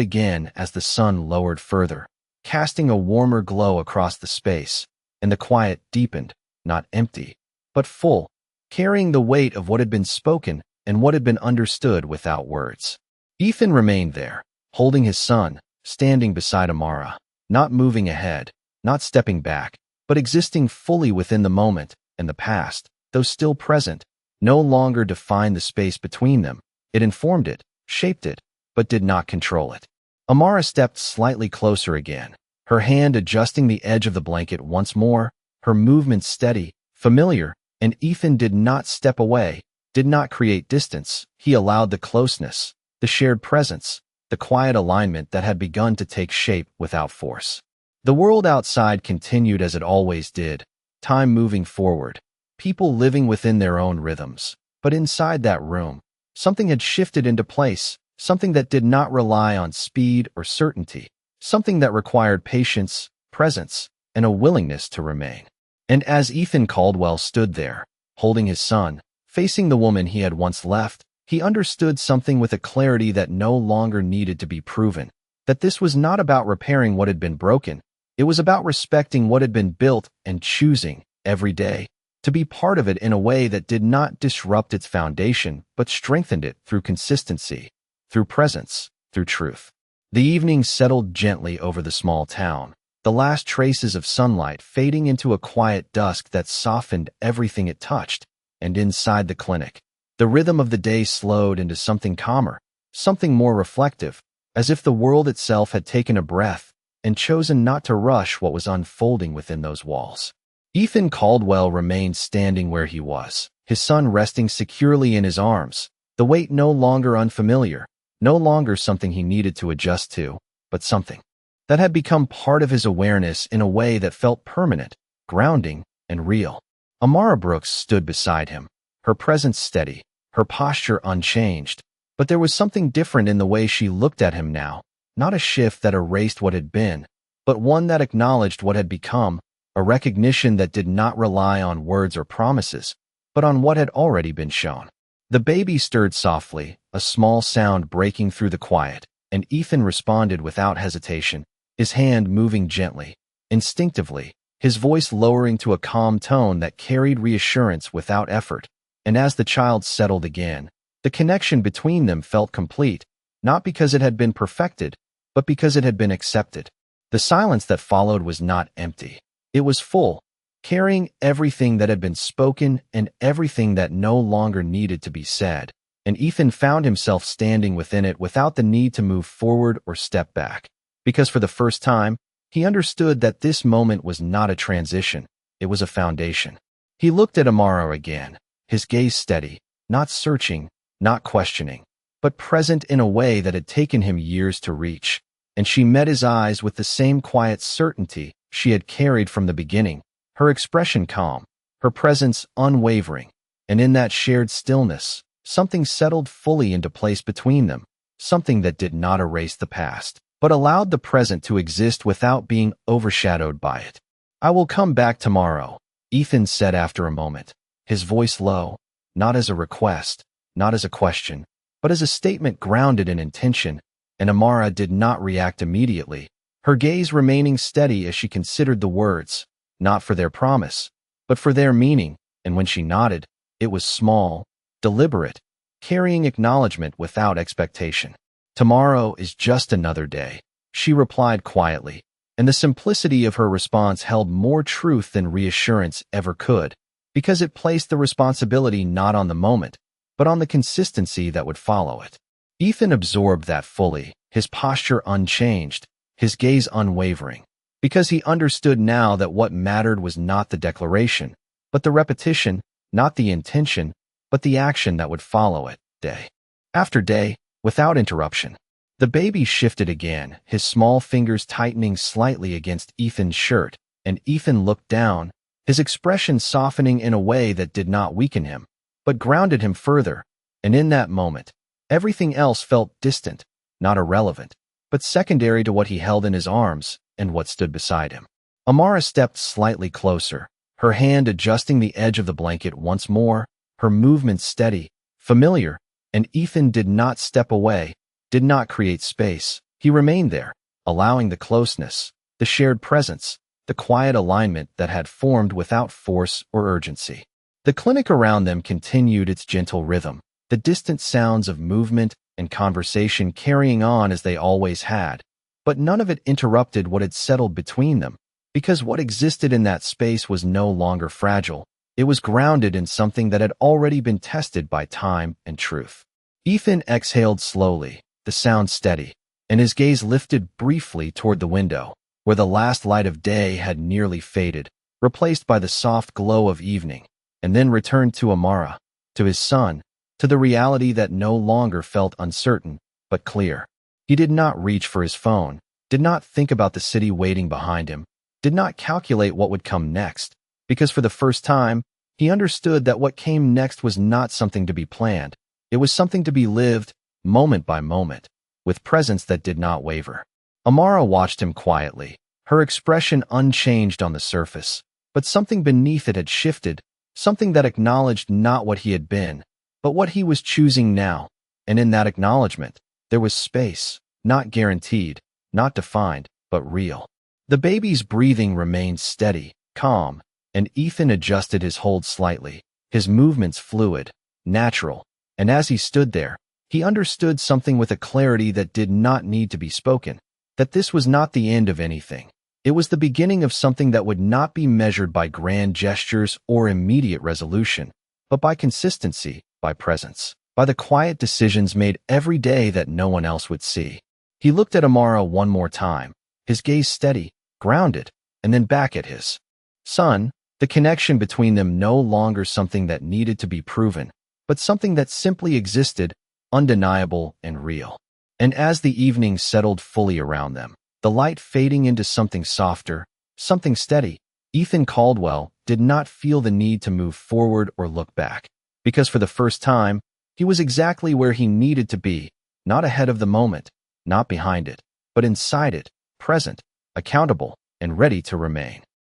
again as the sun lowered further, casting a warmer glow across the space, and the quiet deepened, not empty, but full, carrying the weight of what had been spoken and what had been understood without words. Ethan remained there, holding his son, standing beside Amara, not moving ahead, not stepping back, but existing fully within the moment, and the past, though still present, no longer defined the space between them. It informed it, shaped it, but did not control it. Amara stepped slightly closer again, her hand adjusting the edge of the blanket once more, her movements steady, familiar, and Ethan did not step away, did not create distance. He allowed the closeness, the shared presence, the quiet alignment that had begun to take shape without force. The world outside continued as it always did, time moving forward, people living within their own rhythms. But inside that room, something had shifted into place, something that did not rely on speed or certainty, something that required patience, presence, and a willingness to remain. And as Ethan Caldwell stood there, holding his son, facing the woman he had once left, he understood something with a clarity that no longer needed to be proven, that this was not about repairing what had been broken. It was about respecting what had been built and choosing, every day, to be part of it in a way that did not disrupt its foundation but strengthened it through consistency, through presence, through truth. The evening settled gently over the small town, the last traces of sunlight fading into a quiet dusk that softened everything it touched. And inside the clinic, the rhythm of the day slowed into something calmer, something more reflective, as if the world itself had taken a breath and chosen not to rush what was unfolding within those walls. Ethan Caldwell remained standing where he was, his son resting securely in his arms, the weight no longer unfamiliar, no longer something he needed to adjust to, but something that had become part of his awareness in a way that felt permanent, grounding, and real. Amara Brooks stood beside him, her presence steady, her posture unchanged, but there was something different in the way she looked at him now, not a shift that erased what had been, but one that acknowledged what had become, a recognition that did not rely on words or promises, but on what had already been shown. The baby stirred softly, a small sound breaking through the quiet, and Ethan responded without hesitation, his hand moving gently, instinctively, his voice lowering to a calm tone that carried reassurance without effort. And as the child settled again, the connection between them felt complete, not because it had been perfected, but because it had been accepted. The silence that followed was not empty. It was full, carrying everything that had been spoken and everything that no longer needed to be said. And Ethan found himself standing within it without the need to move forward or step back. Because for the first time, he understood that this moment was not a transition, it was a foundation. He looked at Amara again, his gaze steady, not searching, not questioning, but present in a way that had taken him years to reach. And she met his eyes with the same quiet certainty she had carried from the beginning, her expression calm, her presence unwavering. And in that shared stillness, something settled fully into place between them, something that did not erase the past, but allowed the present to exist without being overshadowed by it. "I will come back tomorrow," Ethan said after a moment, his voice low, not as a request, not as a question, but as a statement grounded in intention. And Amara did not react immediately, her gaze remaining steady as she considered the words, not for their promise, but for their meaning. And when she nodded, it was small, deliberate, carrying acknowledgement without expectation. "Tomorrow is just another day," she replied quietly, and the simplicity of her response held more truth than reassurance ever could, because it placed the responsibility not on the moment, but on the consistency that would follow it. Ethan absorbed that fully, his posture unchanged, his gaze unwavering, because he understood now that what mattered was not the declaration, but the repetition, not the intention, but the action that would follow it, day after day, without interruption. The baby shifted again, his small fingers tightening slightly against Ethan's shirt, and Ethan looked down, his expression softening in a way that did not weaken him, but grounded him further, and in that moment, everything else felt distant, not irrelevant, but secondary to what he held in his arms and what stood beside him. Amara stepped slightly closer, her hand adjusting the edge of the blanket once more, her movements steady, familiar, and Ethan did not step away, did not create space. He remained there, allowing the closeness, the shared presence, the quiet alignment that had formed without force or urgency. The clinic around them continued its gentle rhythm, the distant sounds of movement and conversation carrying on as they always had, but none of it interrupted what had settled between them, because what existed in that space was no longer fragile. It was grounded in something that had already been tested by time and truth. Ethan exhaled slowly, the sound steady, and his gaze lifted briefly toward the window, where the last light of day had nearly faded, replaced by the soft glow of evening, and then returned to Amara, to his son, to the reality that no longer felt uncertain, but clear. He did not reach for his phone, did not think about the city waiting behind him, did not calculate what would come next, because for the first time, he understood that what came next was not something to be planned. It was something to be lived, moment by moment, with presence that did not waver. Amara watched him quietly, her expression unchanged on the surface, but something beneath it had shifted, something that acknowledged not what he had been, but what he was choosing now, and in that acknowledgement, there was space, not guaranteed, not defined, but real. The baby's breathing remained steady, calm, and Ethan adjusted his hold slightly, his movements fluid, natural, and as he stood there, he understood something with a clarity that did not need to be spoken, that this was not the end of anything. It was the beginning of something that would not be measured by grand gestures or immediate resolution, but by consistency, by presence, by the quiet decisions made every day that no one else would see. He looked at Amara one more time, his gaze steady, grounded, and then back at his son, the connection between them no longer something that needed to be proven, but something that simply existed, undeniable and real. And as the evening settled fully around them, the light fading into something softer, something steady, Ethan Caldwell did not feel the need to move forward or look back, because for the first time, he was exactly where he needed to be, not ahead of the moment, not behind it, but inside it, present, accountable, and ready to remain.